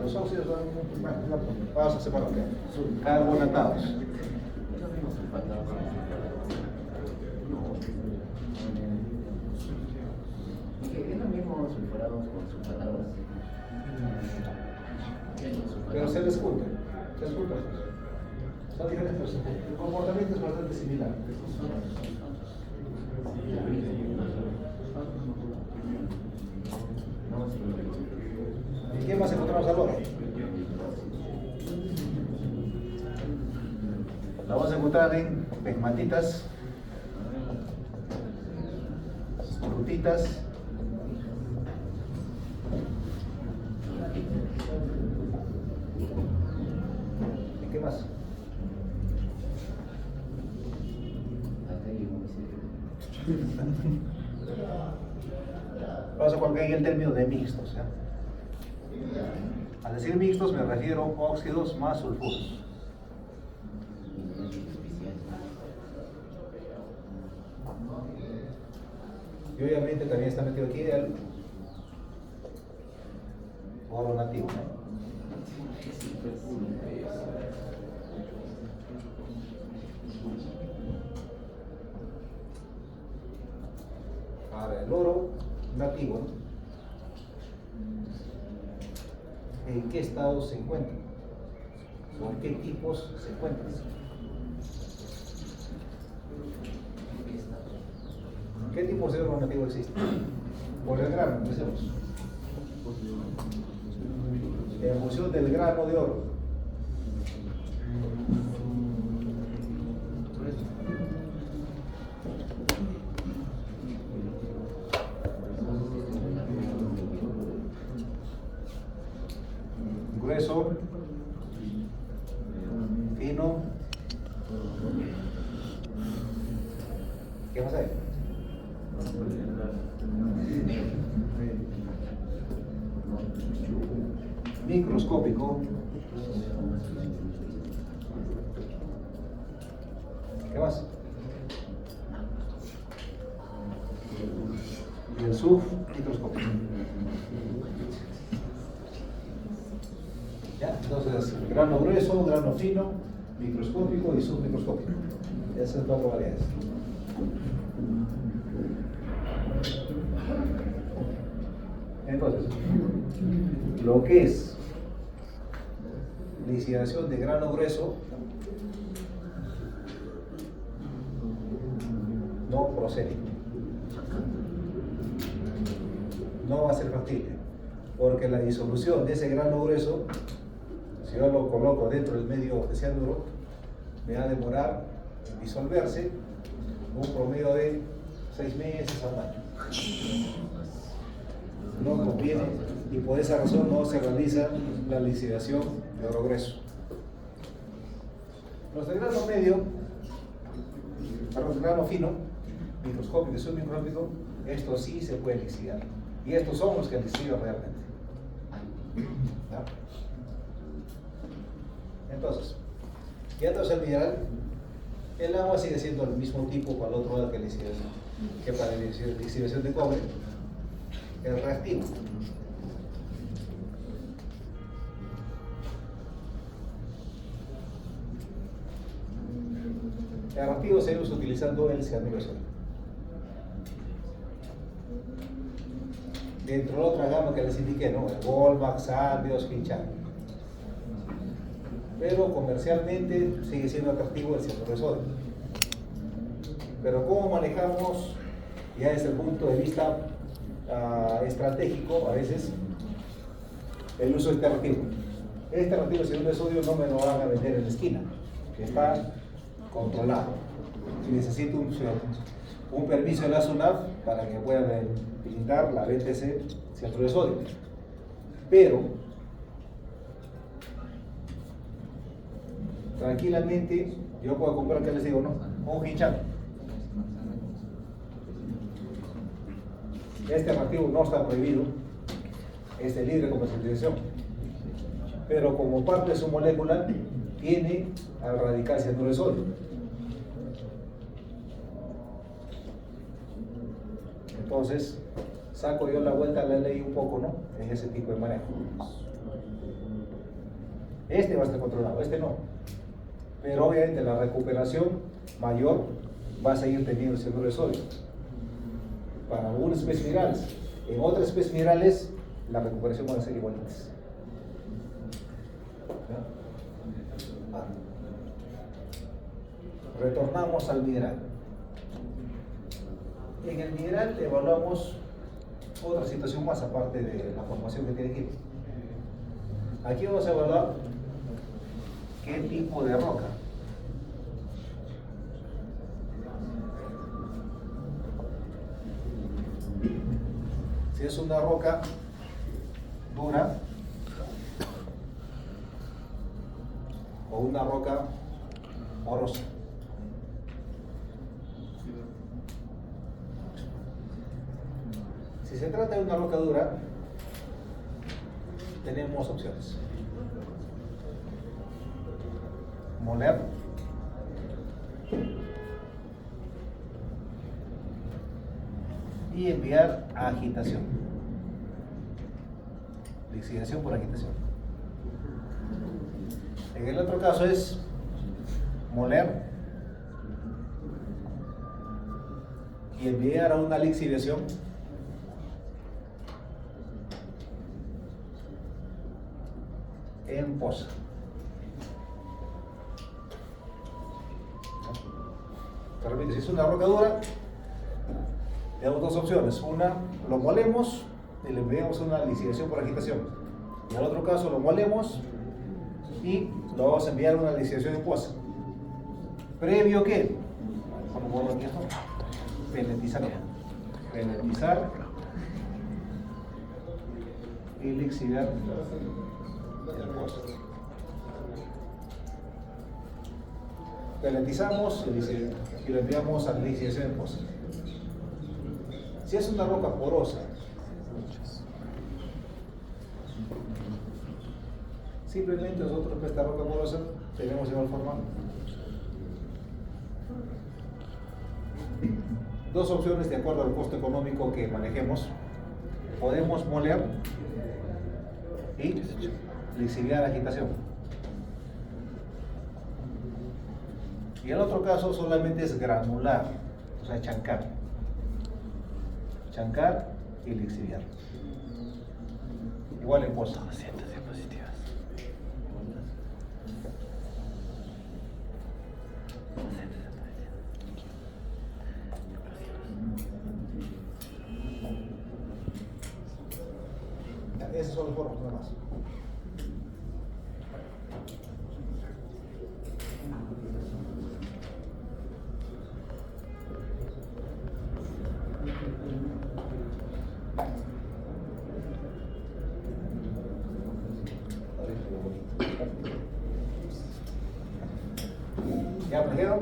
Los óxidos son, bueno, vamos a separar. Carbonatados. ¿Es lo mismo sulfurados con sulfatados? Pero se les junta. Son diferentes. El comportamiento es bastante similar. ¿Y qué más encontramos al oro? La vamos a encontrar en pegmatitas, rutitas Vamos a colocar ahí el término de mixtos. ¿Ya? Al decir mixtos me refiero a óxidos más sulfuros. Y obviamente también está metido aquí el oro nativo, ¿no? Ahora, el oro nativo, ¿no? ¿En qué estado se encuentra? ¿Por qué tipos se encuentran? ¿Qué tipos de oro nativo existen? Por el grano, empecemos. En función del grano de oro. Grueso, fino. ¿Qué más hay? Microscópico. ¿Qué más? Y el submicroscópico. ¿Ya? Entonces, grano grueso, grano fino, microscópico y submicroscópico. Esas son cuatro variedades. Entonces, lo que es licidación de grano grueso no procede. No va a ser factible, porque la disolución de ese grano grueso, si yo lo coloco dentro del medio de cianuro, me va a demorar en disolverse un promedio de 6 meses a un año. No conviene y por esa razón no se realiza la licidación de oro grueso. Los de grano medio, los de grano fino, microscópico y submicroscópico, estos sí se pueden licidar. Y estos son los que licidan realmente. ¿Ya? Entonces, ya entonces el mineral, el agua sigue siendo el mismo tipo para el otro lado que lixiviación, que para la lixiviación de cobre, el reactivo. El reactivo se usa utilizando el cianuro de sodio. Dentro de la otra gama que les indiqué, ¿no? El Volmax, Albios, Finchan. Pero comercialmente sigue siendo atractivo el cianuro de sodio. Pero ¿cómo manejamos ya desde el punto de vista estratégico a veces el uso de este reactivo? Este reactivo de cianuro de sodio no me lo van a vender en la esquina, que está controlado. Si necesito un permiso de la SUNAF para que pueda pintar la BTC cianuro de sodio. Pero tranquilamente yo puedo comprar, ¿qué les digo? No, un Hinchan. Este reactivo no está prohibido, es de libre comercialización, pero como parte de su molécula tiene al radical cianuro de sodio. Entonces, saco yo la vuelta a la ley un poco, ¿no? En ese tipo de manejo. Este va a estar controlado, este no. Pero obviamente la recuperación mayor va a seguir teniendo el cianuro de sodio. Para algunas especies minerales. En otras especies minerales, la recuperación va a ser igualitas. Retornamos al mineral. En el mineral evaluamos otra situación más aparte de la formación que tiene aquí. Aquí vamos a evaluar qué tipo de roca. Si es una roca dura o una roca porosa. Si se trata de una roca dura, tenemos opciones. Moler y enviar a agitación. Lixiviación por agitación. En el otro caso es moler y enviar a una lixiviación en poza. Si es una roca dura, tenemos dos opciones. Una, lo molemos y le enviamos una lixiviación por agitación. En el otro caso, lo molemos y lo vamos a enviar a una lixiviación en poza. ¿Previo qué? Pelletizar. Pelletizar y lixiviar el poza. Pelletizamos y lo enviamos a la lixiviación en poza. Si es una roca porosa, simplemente nosotros con esta roca porosa tenemos igual forma dos opciones de acuerdo al costo económico que manejemos. Podemos moler y lixiviar la agitación. Y el otro caso solamente es granular, o sea, chancar. Chancar y lixiviar. Igual en poza. Esas son las formas nada más. ¿Ya aprendieron?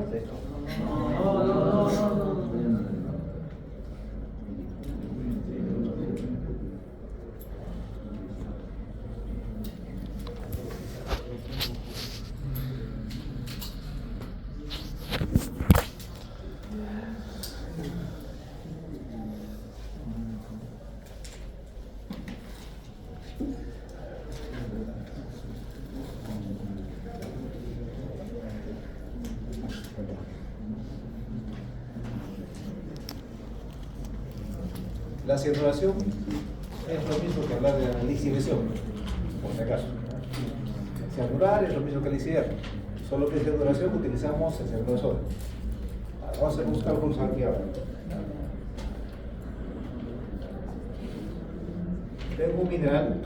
La cianuración es lo mismo que hablar de la lixiviación, por si acaso. Cianurar es lo mismo que lixiviar, solo que en cianuración utilizamos el cianuro de sodio. Vamos a hacer unos cálculos aquí ahora. Tengo un mineral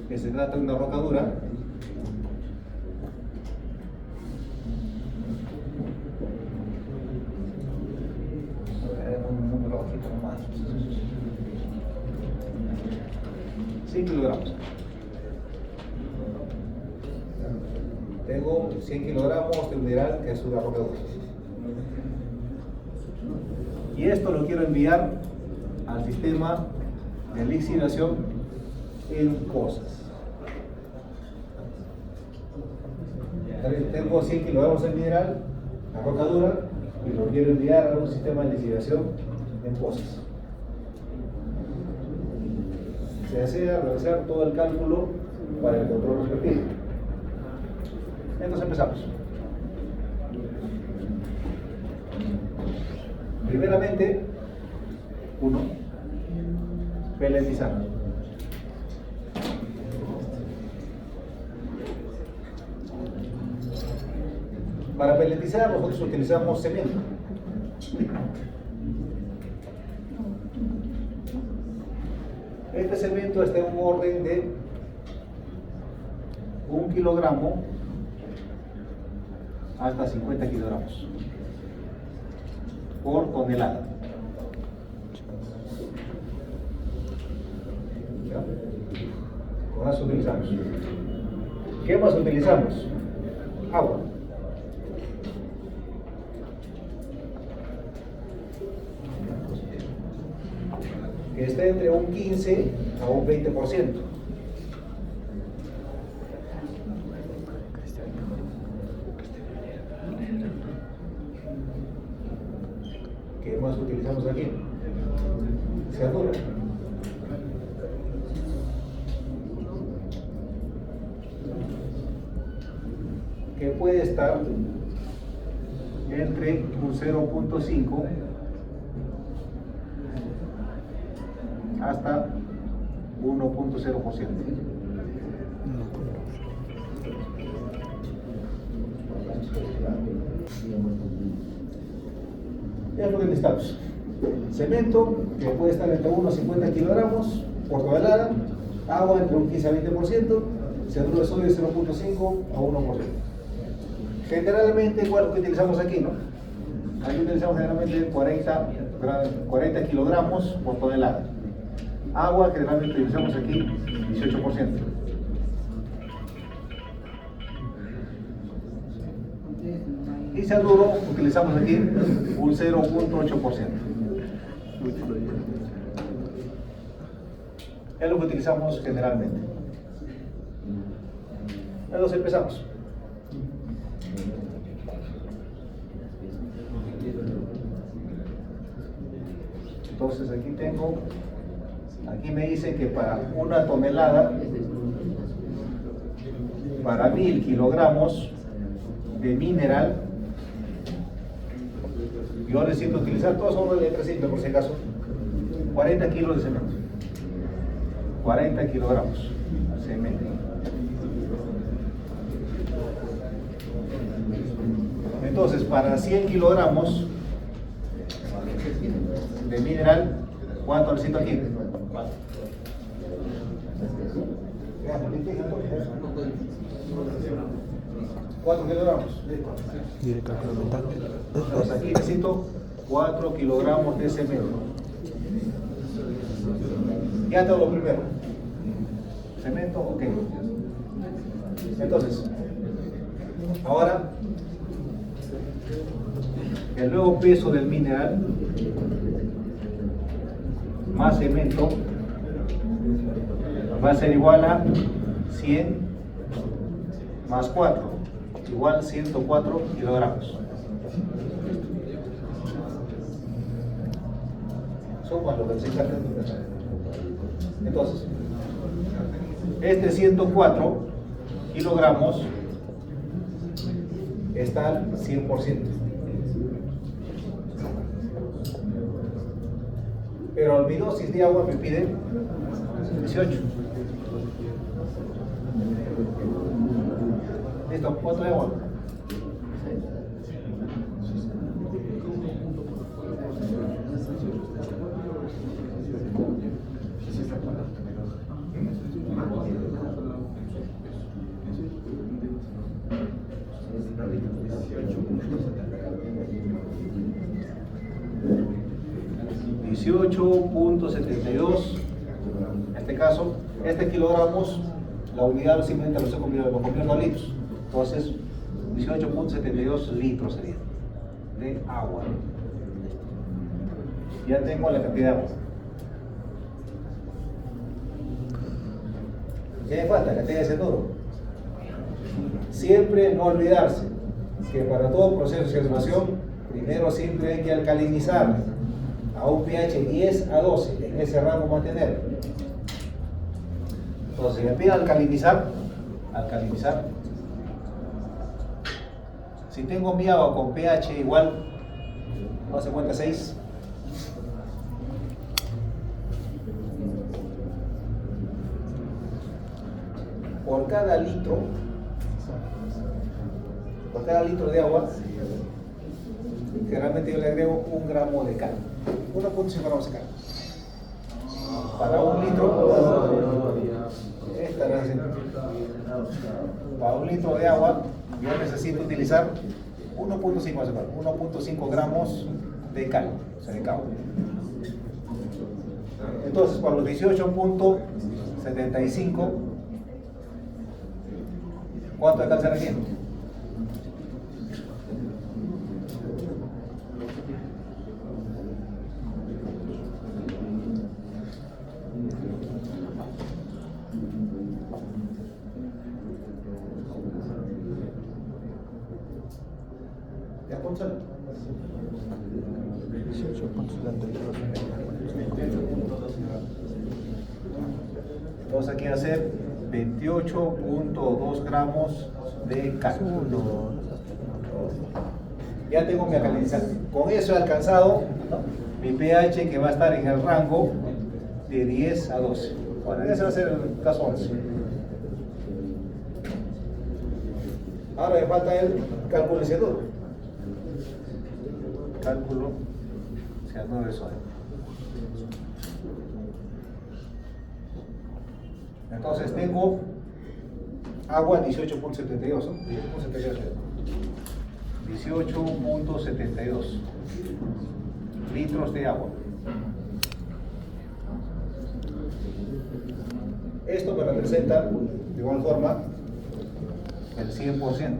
que se trata de una roca dura. Un número bajito nomás. 100 kilogramos. Tengo 100 kilogramos de mineral que es una roca dura. Y esto lo quiero enviar al sistema de lixiviación en pozas. Tengo 100 kilogramos de mineral, la roca dura, y lo quiero enviar a un sistema de lixiviación en pozas. Se desea realizar todo el cálculo para el control respectivo. Entonces empezamos. Primeramente, 1. Pelletizar. Para pelletizar nosotros utilizamos cemento. Este cemento está en un orden de 1 kilogramo hasta 50 kilogramos por tonelada. ¿Ya? Con eso utilizamos. ¿Qué más utilizamos? Agua. está entre un 15 a un 20%. ¿Qué más utilizamos aquí? Cianuro. Que puede estar entre un 0.5 hasta 1.0%. Es lo que necesitamos. Cemento, que puede estar entre 1 a 50 kilogramos por tonelada, agua entre un 15 a 20%, cianuro de sodio 0.5 a 1%. Generalmente, igual lo que utilizamos aquí, ¿no? Aquí utilizamos generalmente 40 kilogramos por tonelada. Agua, generalmente utilizamos aquí 18%. Y cianuro, utilizamos aquí un 0.8%. Es lo que utilizamos generalmente. Entonces empezamos. Entonces aquí me dice que para una tonelada, para 1000 kilogramos de mineral, yo necesito utilizar, todas son de letra simple por si acaso, 40 kilos de cemento. 40 kilogramos de cemento. Entonces, para 100 kilogramos de mineral, ¿cuánto necesito aquí? 4 kilogramos. Y el cálculo mental. Entonces aquí necesito 4 kilogramos de cemento. Ya tengo lo primero. Cemento, ok. Entonces, ahora el nuevo peso del mineral más cemento va a ser igual a 100 más 4, igual 104 kilogramos. Suma lo que se encarga. Entonces, este 104 kilogramos está al 100%. Pero almidosis de agua me pide 18. Listo, ¿cuánto de agua? 18.72, en este caso, kilogramos, la unidad simplemente lo convierto a litros, entonces 18.72 litros sería de agua. Ya tengo la cantidad de agua. ¿Qué me falta? La cantidad de cianuro. Siempre no olvidarse que para todo proceso de oxidación, primero siempre hay que alcalinizar a un pH 10 a 12, en ese rango mantener. Entonces, si me piden alcalinizar, si tengo mi agua con pH igual, no se cuenta 6, por cada litro de agua, generalmente yo le agrego 1 gramo de cal, 1.5 gramos de cal. Para 1 litro, para 1 litro de agua, yo necesito utilizar 1.5 gramos de cal, o sea, de cabo. Entonces, para los 18.75, ¿cuánto de cal se requiere? ¿Ya cuánto sale? 18.72. Entonces aquí va a ser 28.2 gramos de cálculo. Ya tengo mi alcalinizante. Con eso he alcanzado, ¿no?, mi pH, que va a estar en el rango de 10 a 12. Bueno, ese va a ser el caso 11. Ahora me falta el cálculo de cianuro. Cálculo cianuro de sodio. Entonces tengo agua 18.72, ¿no? 18.72 litros de agua. Esto me representa de igual forma el 100%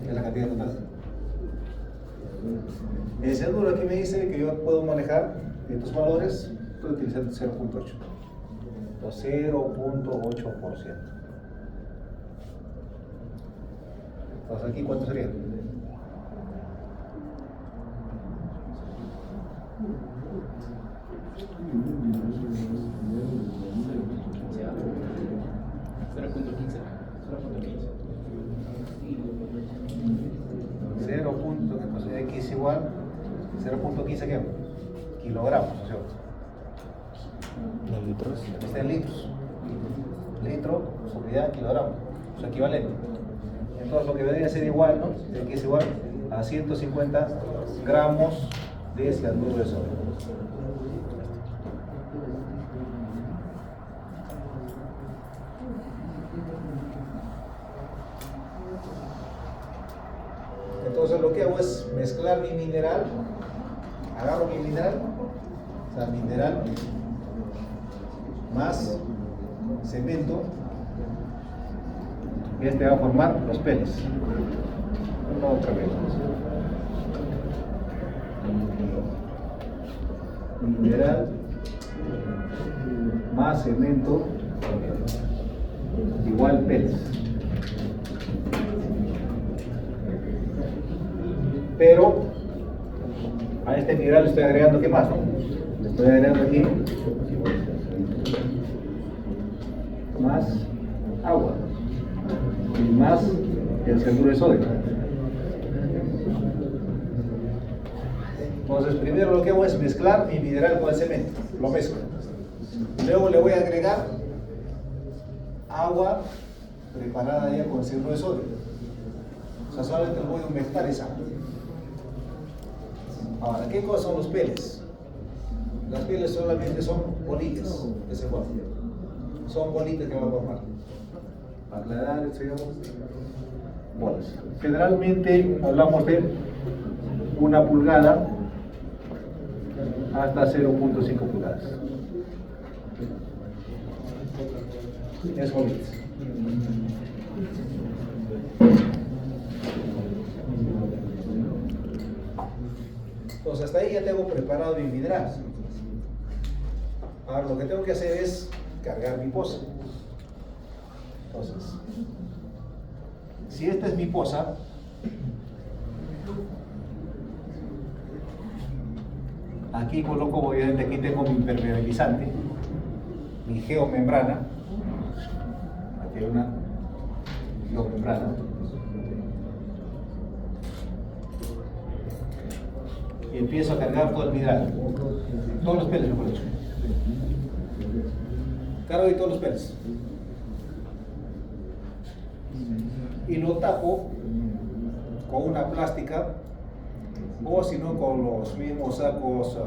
de la cantidad total. El cianuro aquí me dice que yo puedo manejar estos valores, estoy utilizando 0.8 o 0.8%. Entonces aquí, ¿cuánto sería? X igual 0.15 ¿qué? Kilogramos, ¿no es cierto? ¿En litros? Está en litros. Litro, su unidad, kilogramo, su equivalente. Entonces lo que debería ser igual, ¿no? X igual a 150 gramos de cianuro de sodio. Entonces lo que hago es mezclar mi mineral, agarro mi mineral, o sea, mineral más cemento, y este va a formar los peles. Una otra vez. Mineral más cemento igual peles. Pero a este mineral le estoy agregando, ¿qué más? ¿No? Le estoy agregando aquí más agua y más el cianuro de sodio. Entonces primero lo que hago es mezclar mi mineral con el cemento, lo mezclo. Luego le voy a agregar agua preparada ya con cianuro de sodio. O sea, solamente le voy a humectar esa agua. Ahora, ¿qué cosas son los peles? Las peles solamente son bolitas que se forman. Son bolitas que van a formar. Para aclarar, esto digamos, bolas. Generalmente hablamos de 1 pulgada hasta 0.5 pulgadas. Es bolitas. Entonces hasta ahí ya tengo preparado mi mineral. Ahora lo que tengo que hacer es cargar mi poza. Entonces, si esta es mi poza, aquí coloco, obviamente aquí tengo mi impermeabilizante, mi geomembrana. Aquí hay una geomembrana. Y empiezo a cargar todo el mineral, todos los peles, mejor dicho. Cargo ahí todos los peles. Y lo tapo con una plástica, o si no con los mismos sacos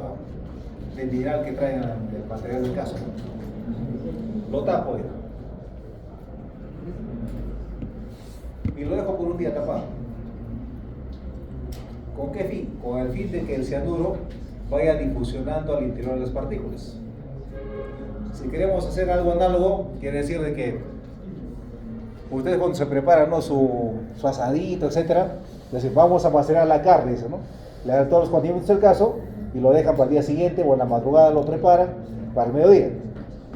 de mineral que traen el material del caso. Lo tapo ya. Y lo dejo por un día tapado. ¿Con qué fin? Con el fin de que el cianuro vaya difusionando al interior de las partículas. Si queremos hacer algo análogo, quiere decir de que ustedes cuando se preparan, ¿no?, su asadito, etcétera, dicen, vamos a macerar la carne, ¿no? Le dan todos los condimentos del caso y lo dejan para el día siguiente o en la madrugada lo preparan para el mediodía.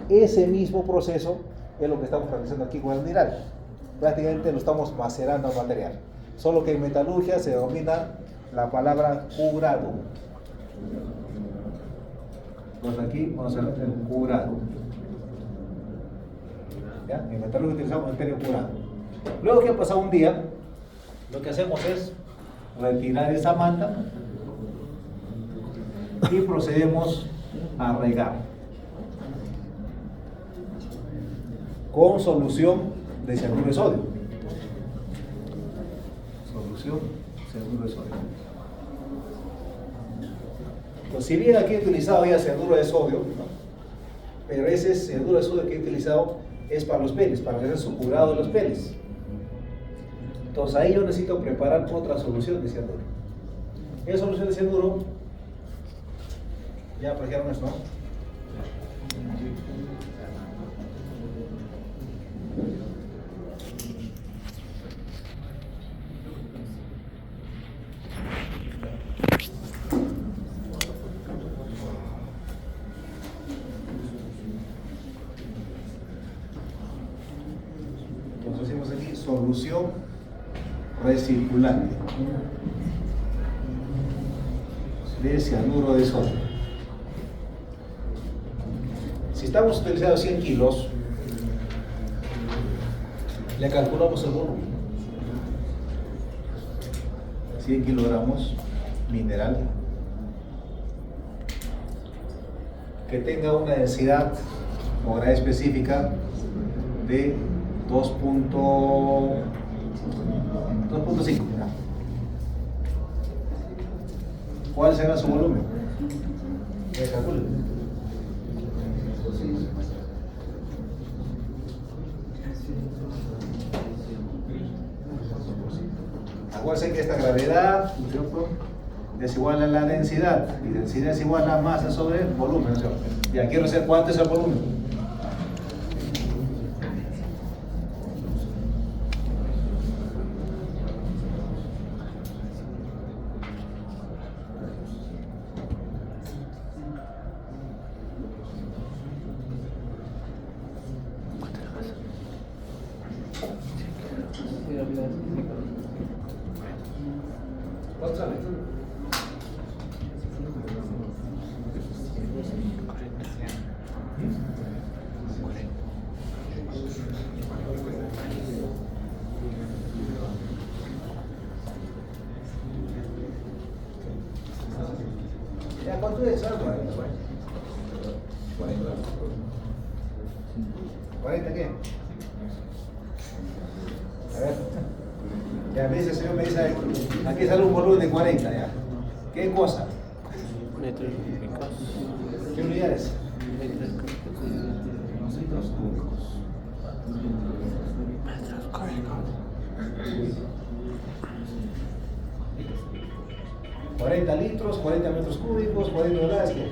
Ese mismo proceso es lo que estamos realizando aquí con el mineral. Prácticamente lo estamos macerando al material. Solo que en metalurgia se denomina la palabra curado. Pues aquí vamos a ver el curado. ¿Ya? En metalurgia utilizamos el término curado. Luego que ha pasado un día, lo que hacemos es retirar esa manta y procedemos a regar con solución de cianuro de sodio. Solución cianuro de sodio. Pues si bien aquí he utilizado ya cianuro de sodio, ¿no? Pero ese cianuro de sodio que he utilizado es para los peles, para hacer su curado de los peles. Entonces ahí yo necesito preparar otra solución de cianuro. Esa solución de cianuro, ya trajeron esto, ¿no? Entonces hacemos aquí solución recirculante de cianuro de sodio. Si estamos utilizando 100 kilos, le calculamos el volumen. 100 kilogramos mineral que tenga una densidad o gravedad específica de 2.5. ¿Cuál será su volumen? Ya calculen. Acuérdense que esta gravedad, ¿no es cierto?, es igual a la densidad, y densidad es igual a masa sobre volumen, ¿no es cierto? Ya quiero saber cuánto es el volumen. ¿Cuánto sale? Ya, ¿cuánto es? 40. ¿40 qué? A ver. Ya me dice el señor, me dice, aquí sale un volumen de 40, ya. ¿Qué cosa? Metros cúbicos. ¿Qué unidades? Metros cúbicos. Metros cúbicos. 40 litros, 40 metros cúbicos, 40 unidades, ¿qué?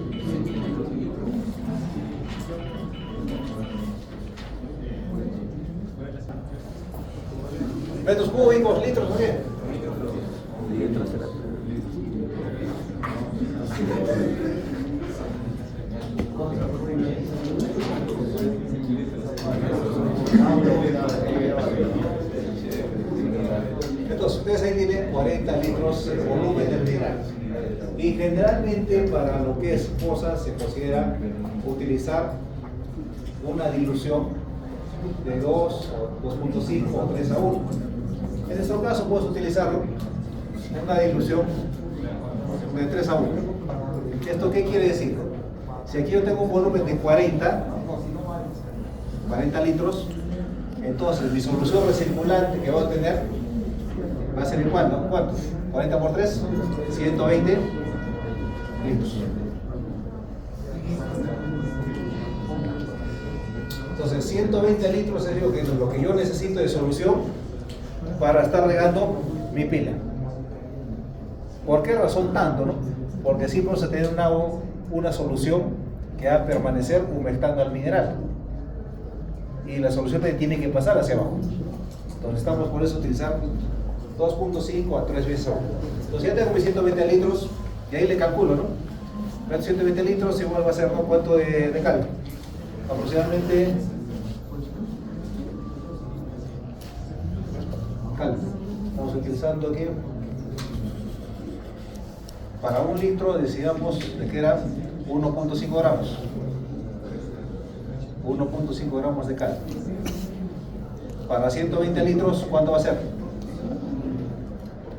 Metros cúbicos, litros, ¿o qué? Litros será. Entonces, ustedes ahí tienen 40 litros de volumen del mineral. Y generalmente para lo que es cosas se considera utilizar una dilución de 2, 2.5 o 3 a 1. En este caso puedes utilizar una dilución de 3 a 1. ¿Esto qué quiere decir? Si aquí yo tengo un volumen de 40 litros, entonces mi solución recirculante que voy a tener va a ser igual, ¿no? ¿Cuánto? 40 por 3, 120 litros. Entonces 120 litros es lo que yo necesito de solución para estar regando mi pila. ¿Por qué razón tanto, no? Porque así vamos a tener una solución que va a permanecer humectando al mineral. Y la solución tiene que pasar hacia abajo. Entonces estamos por eso utilizando 2.5 a 3 veces agua. Entonces ya tengo mis 120 litros y ahí le calculo, ¿no? 120 litros igual va a ser, ¿no? ¿Cuánto de cal? Aproximadamente cal. Estamos utilizando aquí, para 1 litro decíamos de que era 1.5 gramos. 1.5 gramos de cal. Para 120 litros, ¿cuánto va a ser?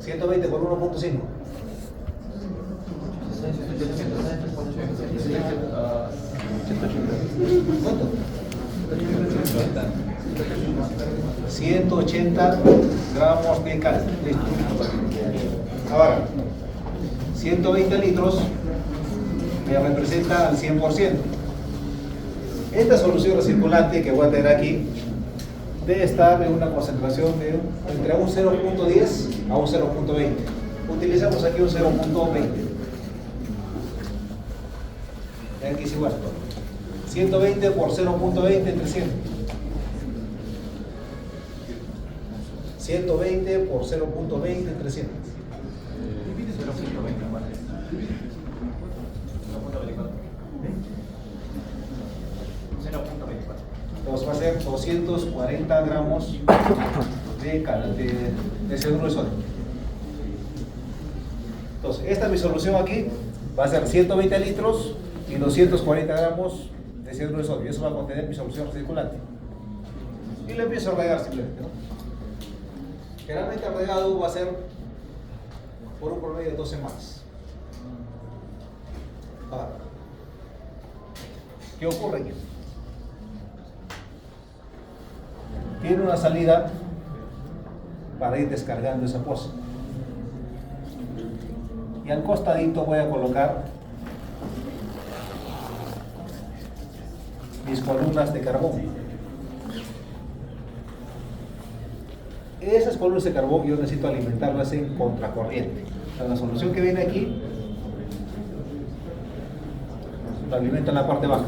120 por 1.5. ¿Cuánto? 180 gramos de cal. Listo. Ahora, 120 litros me representa al 100%. Esta solución recirculante que voy a tener aquí debe estar en una concentración de entre un 0.10 a un 0.20. Utilizamos aquí un 0.20. Aquí es igual. 120 por 0.20 entre 100. 120 por 0.20 entre 100. 0.24. Entonces va a ser 240 gramos de cianuro de sodio. Entonces, esta mi solución aquí va a ser 120 litros y 240 gramos de cianuro de sodio. Eso va a contener mi solución circulante. Y le empiezo a regar simplemente, ¿no? Generalmente el regado va a ser por un promedio de 2 semanas. Ahora, ¿qué ocurre aquí? Tiene una salida para ir descargando esa poza. Y al costadito voy a colocar mis columnas de carbón. Esas columnas de carbón yo necesito alimentarlas en contracorriente. O sea, la solución que viene aquí lo alimenta en la parte baja.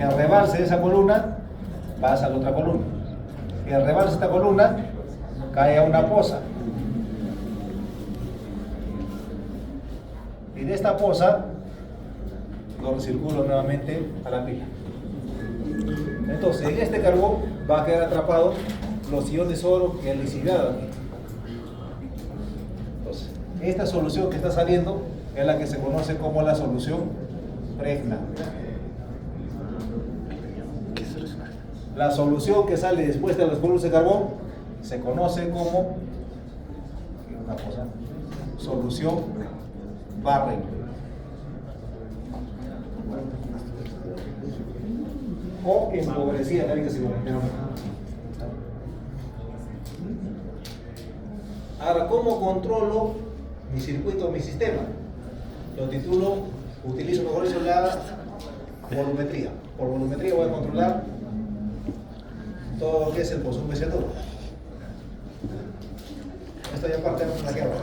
El rebalse de esa columna pasa a la otra columna. El rebalse de esta columna cae a una poza. Y de esta poza lo recirculo nuevamente a la pila. Entonces, en este carbón va a quedar atrapado los iones de oro que he lisiado aquí. Entonces, esta solución que está saliendo es la que se conoce como la solución pregna. La solución que sale después de las columnas de carbón se conoce como una cosa, solución Barren. O empobrecida también que se denomina. Ahora, ¿cómo controlo mi circuito, mi sistema? Lo titulo, utilizo mejor eso la volumetría. Por volumetría voy a controlar todo lo que es el consumo de cianuro. Esto ya parte de la guerra.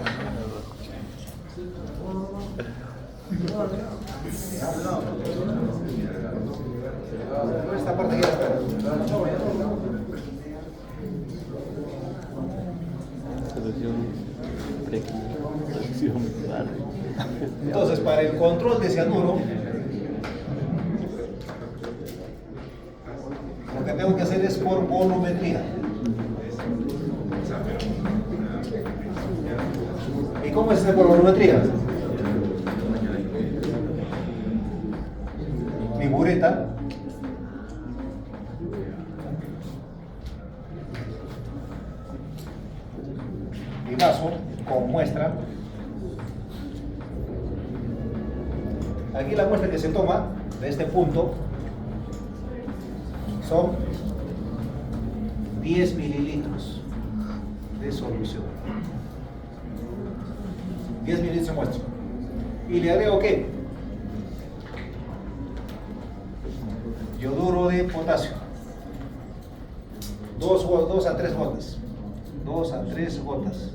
Esta parte aquí Entonces, para el control de cianuro, lo que tengo que hacer es por volumetría. ¿Y cómo es este por volumetría? Mi bureta mi vaso con muestra. Aquí la muestra que se toma de este punto son 10 mililitros de solución. 10 mililitros de muestra. Y le agrego ¿qué? Yoduro de potasio. 2 a 3 gotas. 2 a 3 gotas.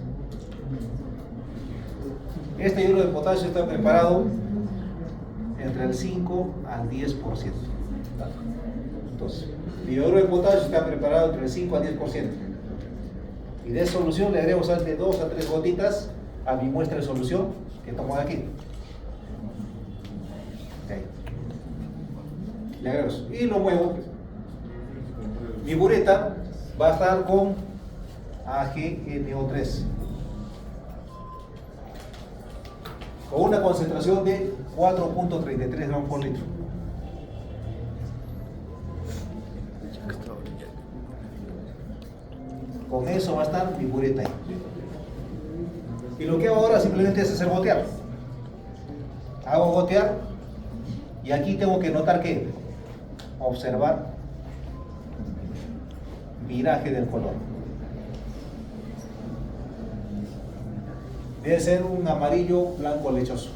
Este yoduro de potasio está preparado entre el 5 al 10%. Entonces, el yoduro de potasio está preparado entre el 5 al 10%. Y de esa solución le agrego de 2 a 3 gotitas a mi muestra de solución que tomo de aquí. Okay. Le agrego eso. Y lo muevo. Mi bureta va a estar con AgNO3 con una concentración de 4.33 gramos por litro. Con eso va a estar mi bureta ahí. Y lo que hago ahora simplemente es hacer gotear. Hago gotear y aquí tengo que notar que observar viraje del color. Debe ser un amarillo blanco lechoso.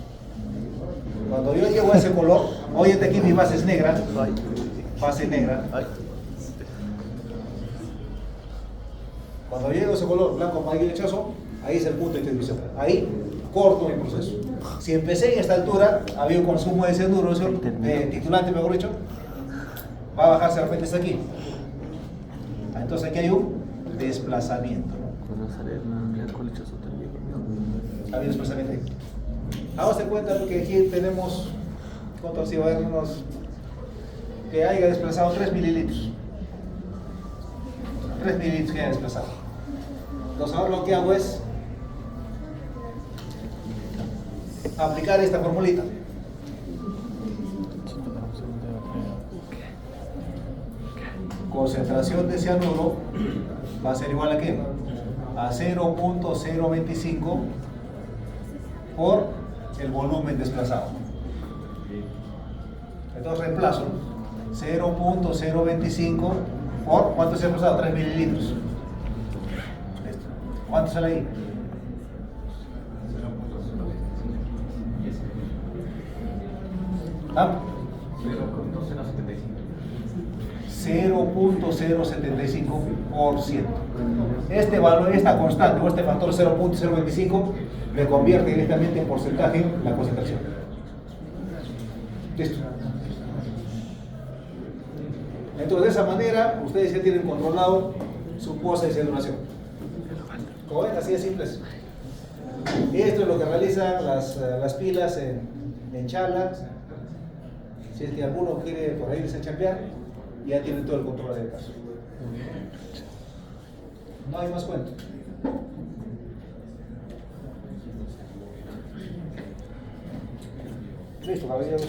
Cuando yo llego a ese color, oye, aquí mi base es negra, base negra. Cuando llego a ese color blanco amarillo lechoso, ahí es el punto de distribución. Ahí corto mi proceso. Si empecé en esta altura, había un consumo de cianuro, titulante mejor dicho, va a bajarse de repente hasta aquí. Entonces aquí hay un desplazamiento. Cuando sale el blanco lechoso también. Había un desplazamiento ahí. Ahora se cuenta que aquí tenemos, ¿cuánto ha sido? A ver, que haya desplazado 3 mililitros. 3 mililitros que haya desplazado. Entonces ahora lo que hago es aplicar esta formulita. Concentración de cianuro va a ser igual a ¿qué? A 0.025 por el volumen desplazado. Entonces reemplazo 0.025 por ¿cuánto se ha desplazado? 3 mililitros. Listo. ¿Cuánto sale ahí? ¿Ah? 0.075%. Este valor, esta constante o este factor 0.025 me convierte directamente en porcentaje la concentración. Listo. Entonces de esa manera ustedes ya tienen controlado su pose de cianuración. Como ven, así de simple. Esto es lo que realizan las pilas en Chala. Si es que alguno quiere por ahí irse a chambear, ya tienen todo el control del caso. No hay más cuento. Listo, caballeros.